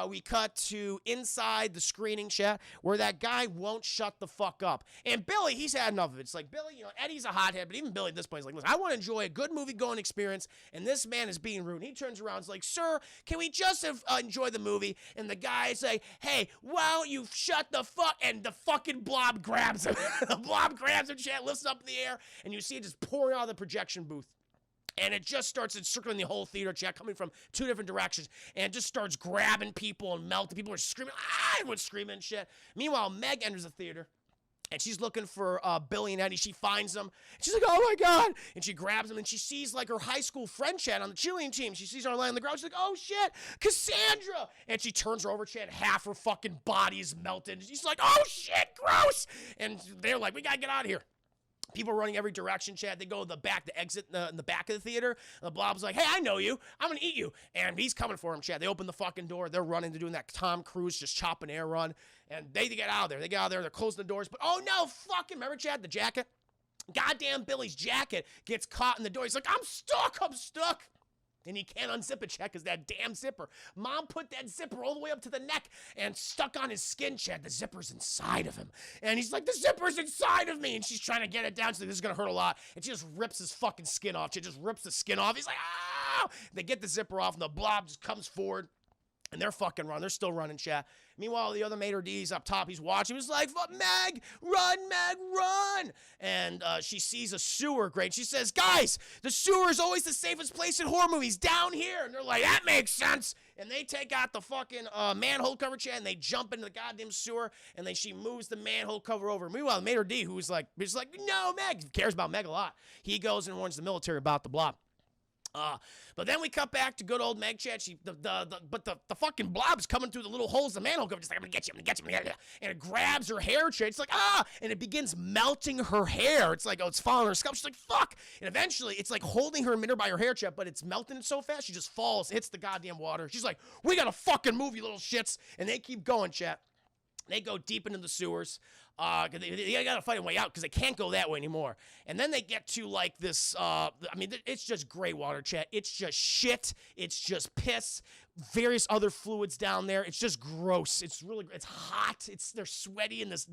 we cut to inside the screening, chat, where that guy won't shut the fuck up. And Billy, he's had enough of it. It's like, Billy, Eddie's a hothead, but even Billy at this point is like, listen, I want to enjoy a good movie-going experience, and this man is being rude. And he turns around and is like, sir, can we just enjoy the movie? And the guy's like, hey, why don't you shut the fuck? And the fucking blob grabs him. The blob grabs him, chat, lifts up in the air, and you see it just pouring out of the projection booth. And it just starts encircling the whole theater, chat, coming from two different directions. And it just starts grabbing people and melting. People are screaming, ah! Everyone's screaming and shit. Meanwhile, Meg enters the theater. And she's looking for Billy and Eddie. She finds them. She's like, oh, my God. And she grabs them. And she sees, like, her high school friend, chat, on the cheerleading team. She sees her lying on the ground. She's like, oh, shit, Cassandra. And she turns her over, chat. Half her fucking body is melted. She's like, oh, shit, gross. And they're like, we got to get out of here. People running every direction, chat. They go to the back, the exit in the back of the theater. The Blob's like, hey, I know you. I'm going to eat you. And he's coming for him, chat. They open the fucking door. They're running. They're doing that Tom Cruise just chopping air run. And they get out of there. They get out of there. They're closing the doors. But, oh, no, fucking, remember, chat, the jacket? Goddamn Billy's jacket gets caught in the door. He's like, I'm stuck. And he can't unzip it, chat, because that damn zipper. Mom put that zipper all the way up to the neck and stuck on his skin, chat. The zipper's inside of him. And he's like, the zipper's inside of me. And she's trying to get it down. She's like, this is going to hurt a lot. And she just rips his fucking skin off. She just rips the skin off. He's like, ah! They get the zipper off, and the Blob just comes forward. And they're fucking running. They're still running, chat. Meanwhile, the other maitre d's up top, he's watching. He's like, Meg, run. And she sees a sewer grate. She says, guys, the sewer is always the safest place in horror movies, down here. And they're like, that makes sense. And they take out the fucking manhole cover, chat, and they jump into the goddamn sewer. And then she moves the manhole cover over. Meanwhile, the maitre d', who's like, no, Meg, cares about Meg a lot. He goes and warns the military about the Blob. But then we cut back to good old Meg, chat. But the fucking Blob's coming through the little holes in the manhole cover, just like, I'm gonna get you. And it grabs her hair, chat. It's like, and it begins melting her hair. It's like, oh, it's falling on her scalp. She's like, fuck. And eventually, it's like holding her by her hair, chat, but it's melting so fast, she just falls, hits the goddamn water. She's like, we gotta fucking move, you little shits. And they keep going, chat. They go deep into the sewers. They got to fight a way out because they can't go that way anymore. And then they get to like this, it's just gray water, chat. It's just shit. It's just piss. Various other fluids down there. It's just gross. It's hot. They're sweaty in this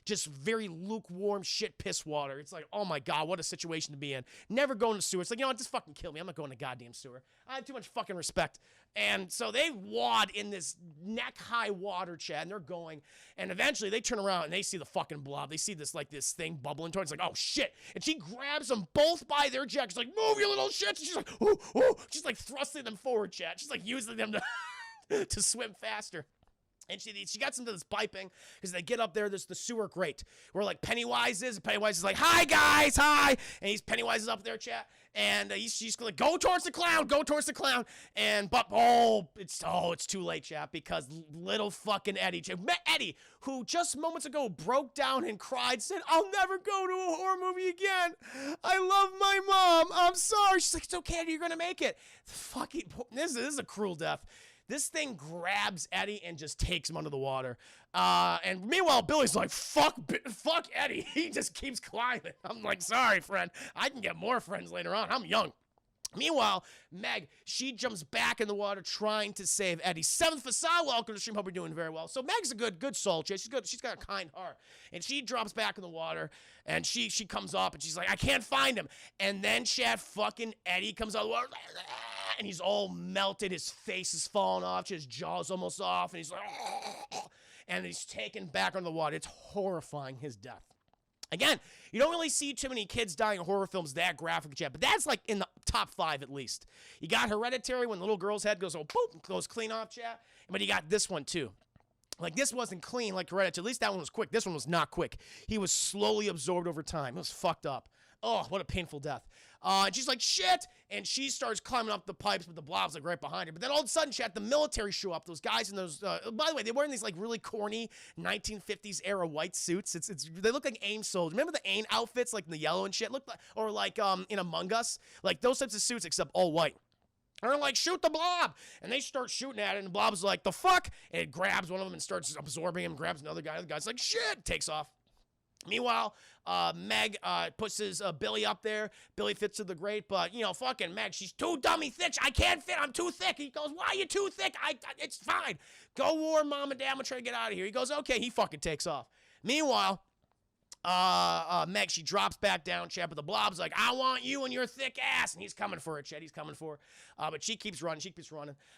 just very lukewarm shit piss water. It's like, oh my God, what a situation to be in. Never going to sewer. It's like, you know what, just fucking kill me. I'm not going to goddamn sewer. I have too much fucking respect. And so they wad in this neck-high water, chat, and they're going. And eventually they turn around and they see the fucking Blob. They see this thing bubbling towards. It's like, oh shit! And she grabs them both by their jackets, like, move, you little shits! And she's like, ooh. She's like thrusting them forward, chat. She's like using them to swim faster. And she gets into this piping because they get up there. There's the sewer grate where like Pennywise is. And Pennywise is like, hi guys, hi. And Pennywise is up there, chat. And she's like, go towards the clown. But it's too late, chat, because little fucking Eddie, Eddie, who just moments ago broke down and cried, said, I'll never go to a horror movie again. I love my mom. I'm sorry. She's like, it's okay, Eddie, you're gonna make it. Fucking, this is a cruel death. This thing grabs Eddie and just takes him under the water. And meanwhile, Billy's like, fuck Eddie. He just keeps climbing. I'm like, sorry, friend. I can get more friends later on. I'm young. Meanwhile, Meg, she jumps back in the water trying to save Eddie. Seventh facade, welcome to the stream. Hope you're doing very well. So Meg's a good soul. She's good. She's got a kind heart. And she drops back in the water, and she comes up, and she's like, I can't find him. And then Chad fucking Eddie comes out of the water, and he's all melted. His face is falling off. His jaw's almost off, and he's like, and he's taken back under the water. It's horrifying, his death. Again, you don't really see too many kids dying in horror films that graphic yet, but that's like in the top 5 at least. You got Hereditary when the little girl's head goes, oh, boop, goes clean off, chat. But you got this one too. Like, this wasn't clean like Hereditary. At least that one was quick. This one was not quick. He was slowly absorbed over time. It was fucked up. Oh, what a painful death. And she's like, shit! And she starts climbing up the pipes, but the Blob's like right behind her. But then all of a sudden, chat, the military show up. Those guys in those, by the way, they're wearing these like really corny 1950s era white suits. They look like AIM soldiers. Remember the AIM outfits, like in the yellow and shit? Look like, or like in Among Us? Like those types of suits, except all white. And they're like, shoot the Blob! And they start shooting at it, and the Blob's like, the fuck? And it grabs one of them and starts absorbing him, grabs another guy. The guy's like, shit! Takes off. Meanwhile, Meg puts Billy up there. Billy fits to the grate, but, you know, fucking Meg, she's too dummy thick. I can't fit. I'm too thick. He goes, why are you too thick? It's fine. Go warn Mom and Dad. I'm going to try to get out of here. He goes, okay. He fucking takes off. Meanwhile, Meg, she drops back down, Chet, but the Blob's like, I want you and your thick ass. And he's coming for her, Chet. He's coming for her. But she keeps running.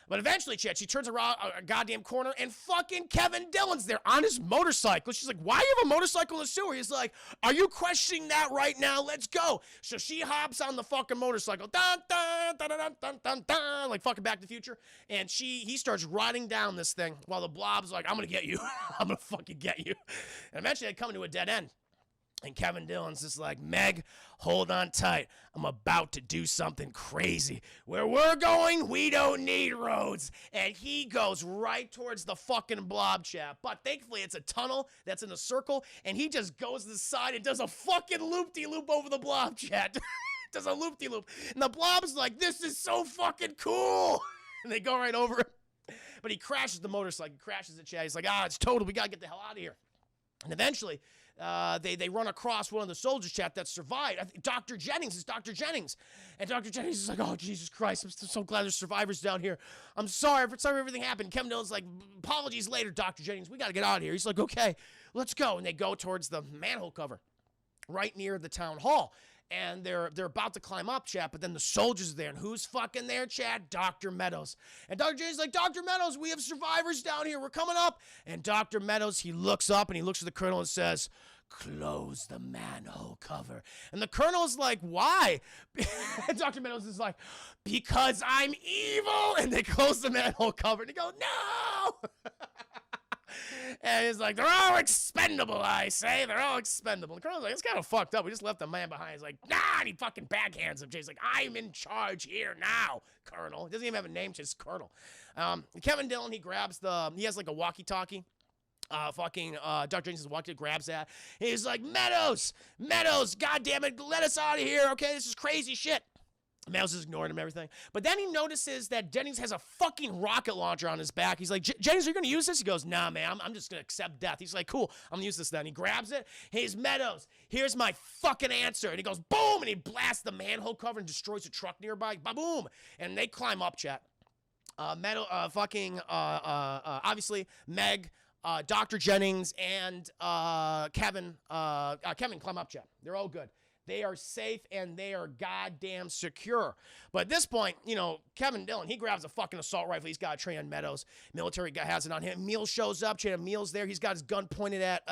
But eventually, Chet, she turns around a goddamn corner, and fucking Kevin Dillon's there on his motorcycle. She's like, why do you have a motorcycle in the sewer? He's like, are you questioning that right now? Let's go. So she hops on the fucking motorcycle. Dun, dun, dun, dun, dun, dun, dun, like fucking Back to the Future. And he starts riding down this thing while the Blob's like, I'm going to get you. I'm going to fucking get you. And eventually, they come to a dead end. And Kevin Dillon's just like, Meg, hold on tight. I'm about to do something crazy. Where we're going, we don't need roads. And he goes right towards the fucking Blob, chap. But thankfully, it's a tunnel that's in a circle. And he just goes to the side and does a fucking loop-de-loop over the Blob, chat. Does a loop-de-loop. And the Blob's like, this is so fucking cool. And they go right over it. But he crashes the motorcycle. He crashes the chat. He's like, it's total. We got to get the hell out of here. And eventually, they run across one of the soldiers, chat, that survived. I think Dr. Jennings is Dr. Jennings. And Dr. Jennings is like, oh, Jesus Christ, I'm so glad there's survivors down here. I'm sorry everything happened. Kevin Dillon's like, apologies later, Dr. Jennings. We got to get out of here. He's like, okay, let's go. And they go towards the manhole cover right near the town hall. And they're about to climb up, chat, but then the soldiers are there. And who's fucking there, chat? Dr. Meadows. And Dr. J's like, Dr. Meadows, we have survivors down here. We're coming up. And Dr. Meadows, he looks up and he looks at the colonel and says, close the manhole cover. And the colonel's like, why? And Dr. Meadows is like, because I'm evil. And they close the manhole cover. And they go, no! And he's like, they're all expendable, I say. They're all expendable. The colonel's like, it's kind of fucked up. We just left the man behind. He's like, nah, and he fucking backhands him. Jay's like, I'm in charge here now, Colonel. He doesn't even have a name, just Colonel. Kevin Dillon, he has like a walkie-talkie. Dr. Jenkins walked grabs that. He's like, Meadows, goddamn it, let us out of here, okay? This is crazy shit. Meadows is ignoring him and everything. But then he notices that Jennings has a fucking rocket launcher on his back. He's like, Jennings, are you going to use this? He goes, nah, man, I'm just going to accept death. He's like, cool, I'm going to use this then. He grabs it. He's Meadows. Here's my fucking answer. And he goes, boom, and he blasts the manhole cover and destroys a truck nearby. Ba-boom. And they climb up, chat. Obviously, Meg, Dr. Jennings, and Kevin climb up, chat. They're all good. They are safe, and they are goddamn secure. But at this point, you know, Kevin Dillon, he grabs a fucking assault rifle. He's got to train on Meadows. Military guy has it on him. Emil shows up. Emil's there. He's got his gun pointed at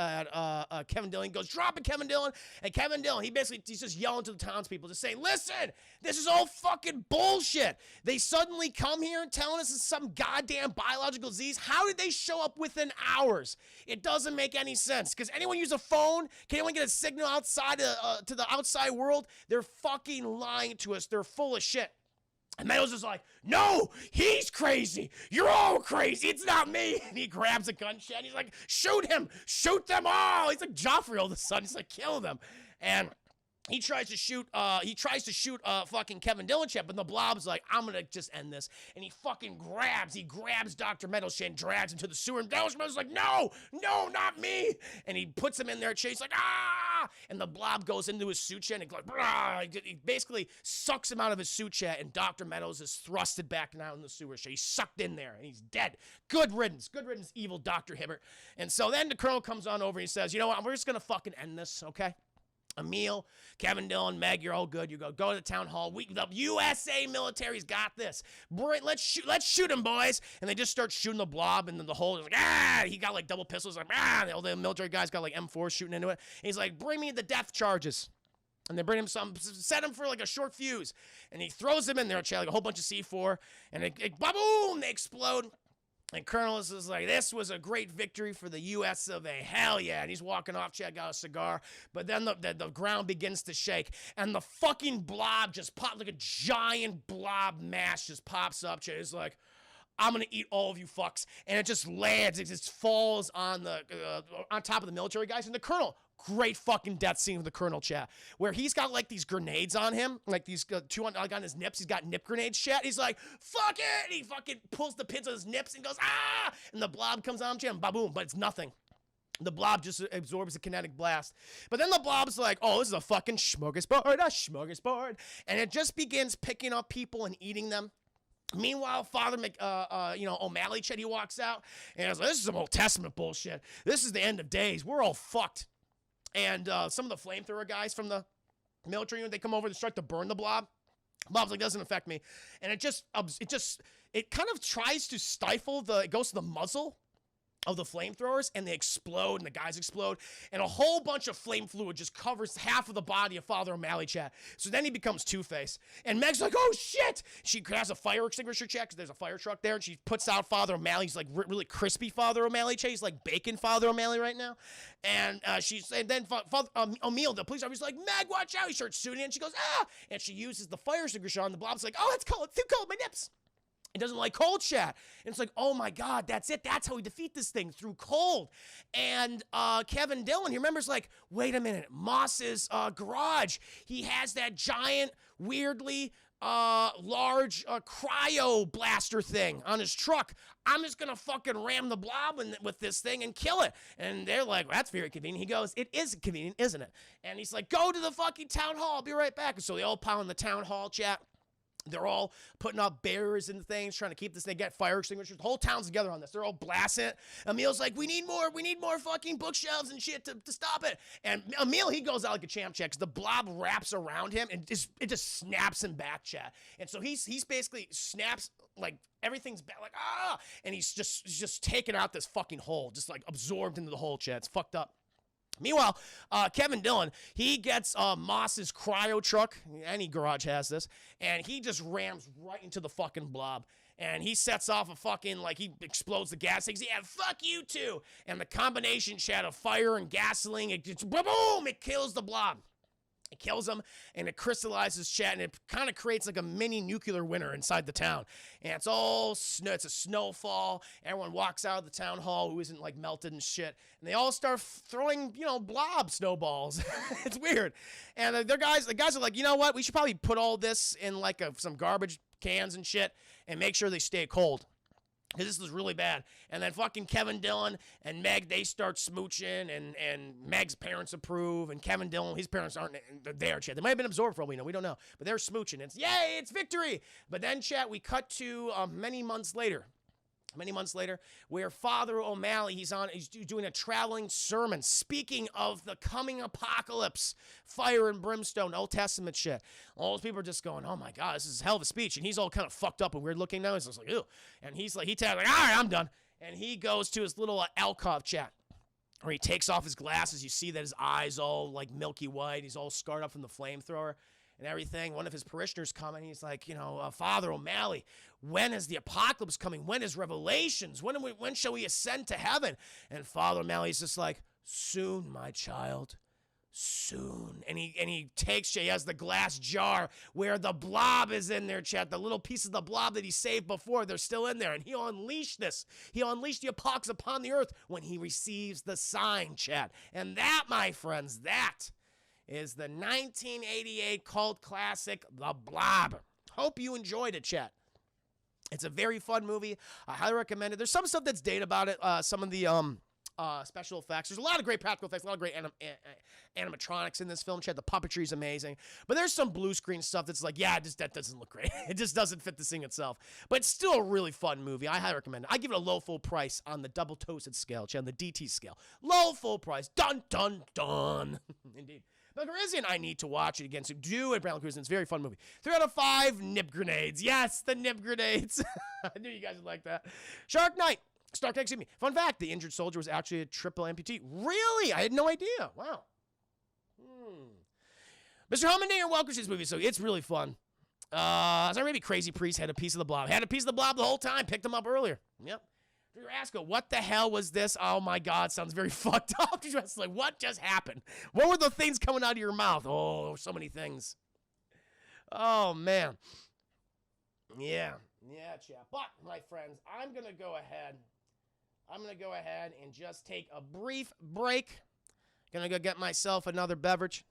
Kevin Dillon. He goes, drop it, Kevin Dillon. And Kevin Dillon, he's just yelling to the townspeople, just saying, listen, this is all fucking bullshit. They suddenly come here and telling us it's some goddamn biological disease. How did they show up within hours? It doesn't make any sense. Because anyone use a phone? Can anyone get a signal outside to the outside world? They're fucking lying to us. They're full of shit. And Meadows is like, no, he's crazy. You're all crazy. It's not me. And he grabs a gunshot. And he's like, shoot him. Shoot them all. He's like Joffrey all of a sudden. He's like, kill them. And he tries to shoot fucking Kevin Dillon, chat, but the Blob's like, I'm gonna just end this. And he grabs Dr. Meadows and drags him to the sewer. And Dr. Meadows like, no, not me. And he puts him in there, chat. He's like, ah! And the Blob goes into his suit, chat, and he basically sucks him out of his suit, chat, and Dr. Meadows is thrusted back now in the sewer, chat. He's sucked in there, and he's dead. Good riddance, evil Dr. Hibbert. And so then the Colonel comes on over and he says, you know what, we're just gonna fucking end this, okay? Emil, Kevin Dillon, Meg, you're all good. You go to the town hall. The USA military's got this. Let's shoot him, boys. And they just start shooting the Blob, and then the whole is like, ah! He got like double pistols, like, ah! All the military guys got like M4 shooting into it. And he's like, bring me the death charges. And they bring him set him for like a short fuse. And he throws him in there, like a whole bunch of C4, and boom, they explode. And Colonel is like, this was a great victory for the U.S. of A. Hell yeah. And he's walking off, Chad got a cigar. But then the ground begins to shake. And the fucking Blob just pops, like a giant blob mass just pops up. Chad is like, I'm going to eat all of you fucks. And it just lands. It just falls on top of the military guys. And the Colonel, great fucking death scene with the Colonel, chat, where he's got like these grenades on him, like these two on his nips. He's got nip grenades, chat. He's like, fuck it. And he fucking pulls the pins on his nips and goes, ah! And the Blob comes on, chat, and ba-boom, but it's nothing. The Blob just absorbs a kinetic blast. But then the Blob's like, oh, this is a fucking smorgasbord. And it just begins picking up people and eating them. Meanwhile, Father O'Malley, chat, he walks out, and he's like, this is some Old Testament bullshit. This is the end of days. We're all fucked. And some of the flamethrower guys from the military unit, they come over and start to burn the Blob. Blob's like, doesn't affect me. And it kind of tries to stifle it goes to the muzzle of the flamethrowers, and they explode, and the guys explode, and a whole bunch of flame fluid just covers half of the body of Father O'Malley, chat. So then he becomes Two-Face, and Meg's like, oh shit! She grabs a fire extinguisher, chat, because there's a fire truck there, and she puts out Father O'Malley's like really crispy Father O'Malley, chat. He's like bacon Father O'Malley right now. And then Emil, the police officer's like, Meg, watch out! He starts shooting, and she goes, ah! And she uses the fire extinguisher on the Blob's like, oh, it's cold, it's too cold, my nips. It doesn't like cold, chat. And it's like, oh my God, that's it. That's how we defeat this thing, through cold. And Kevin Dillon, he remembers like, wait a minute, Moss's garage. He has that giant, weirdly large cryo blaster thing on his truck. I'm just gonna fucking ram the Blob with this thing and kill it. And they're like, well, that's very convenient. He goes, it is convenient, isn't it? And he's like, go to the fucking town hall. I'll be right back. And so they all pile in the town hall, chat. They're all putting up barriers and things, trying to keep this thing, get fire extinguishers. The whole town's together on this. They're all blasting it. Emil's like, we need more fucking bookshelves and shit to stop it. And Emil, he goes out like a champ, chat, because the Blob wraps around him and it just snaps him back, chat. And so he's basically snaps, like everything's back, like, ah! And he's just taking out this fucking hole, just like absorbed into the hole, chat. It's fucked up. Meanwhile, Kevin Dillon, he gets Moss's cryo truck. Any garage has this. And he just rams right into the fucking Blob. And he sets off a fucking, like, he explodes the gas tanks. Yeah, fuck you too. And the combination, chat, of fire and gasoline, it just, boom, it kills the Blob. It kills him, and it crystallizes, chat, and it kind of creates like a mini nuclear winter inside the town. And it's all snow. It's a snowfall. Everyone walks out of the town hall who isn't like melted and shit. And they all start throwing, Blob snowballs. It's weird. And the guys are like, you know what? We should probably put all this in like some garbage cans and shit and make sure they stay cold. Because this was really bad. And then fucking Kevin Dillon and Meg, they start smooching, and Meg's parents approve, and Kevin Dillon, his parents aren't there, chat. They might have been absorbed for all we know. We don't know. But they're smooching. It's, yay, it's victory. But then, chat, we cut to many months later, where Father O'Malley, he's doing a traveling sermon speaking of the coming apocalypse, fire and brimstone, Old Testament shit. All those people are just going, oh my God, this is a hell of a speech. And he's all kind of fucked up and weird looking now. He's just like, ew. And he tells like, all right, I'm done. And he goes to his little alcove, chat, where he takes off his glasses. You see that his eyes all like milky white. He's all scarred up from the flamethrower and everything. One of his parishioners come and he's like, Father O'Malley, when is the apocalypse coming? When is Revelations? When shall we ascend to heaven? And Father O'Malley's just like, soon, my child, soon. And he has the glass jar where the Blob is in there, chat. The little piece of the Blob that he saved before, they're still in there. And he'll unleash this. He'll unleash the apocalypse upon the earth when he receives the sign, chat. And that, my friends, that is the 1988 cult classic, The Blob. Hope you enjoyed it, chat. It's a very fun movie. I highly recommend it. There's some stuff that's dated about it. Some of the special effects. There's a lot of great practical effects, a lot of great animatronics in this film, chat. The puppetry is amazing. But there's some blue screen stuff that's like, yeah, that doesn't look great. It just doesn't fit the scene itself. But it's still a really fun movie. I highly recommend it. I give it a low full price on the double toasted scale, chat, on the DT scale. Low full price. Dun, dun, dun. Indeed. But Grizzy and I need to watch it again, so do it, Brown Cruise. It's a very fun movie. 3 out of 5 nib grenades. Yes, the nib grenades. I knew you guys would like that. Shark Night. Star Trek, excuse me. Fun fact, the injured soldier was actually a triple amputee. Really? I had no idea. Wow. Mr. Hummendinger, welcome to this movie, so it's really fun. So maybe Crazy Priest had a piece of the Blob. Had a piece of the Blob the whole time. Picked him up earlier. Yep. Drew Rasco, what the hell was this? Oh my God, sounds very fucked up. Just like, what just happened? What were the things coming out of your mouth? Oh, so many things. Oh man. Yeah, chat. But my friends, I'm gonna go ahead and just take a brief break. Gonna go get myself another beverage.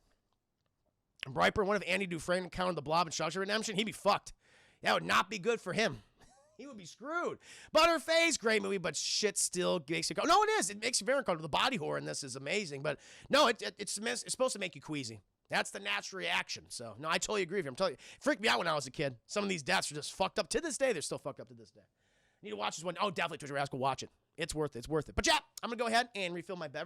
Briper, what if Andy Dufresne encountered the Blob in Shawshank Redemption? He'd be fucked. That would not be good for him. He would be screwed. Butterface, great movie, but shit still makes you go. No, it is. It makes you very uncomfortable. The body horror in this is amazing, but no, it's supposed to make you queasy. That's the natural reaction. So, no, I totally agree with you. I'm telling you, it freaked me out when I was a kid. Some of these deaths are just fucked up. To this day, they're still fucked up to this day. Need to watch this one. Oh, definitely, Twitter Rascal, watch it. It's worth it. It's worth it. But yeah, I'm going to go ahead and refill my beverage.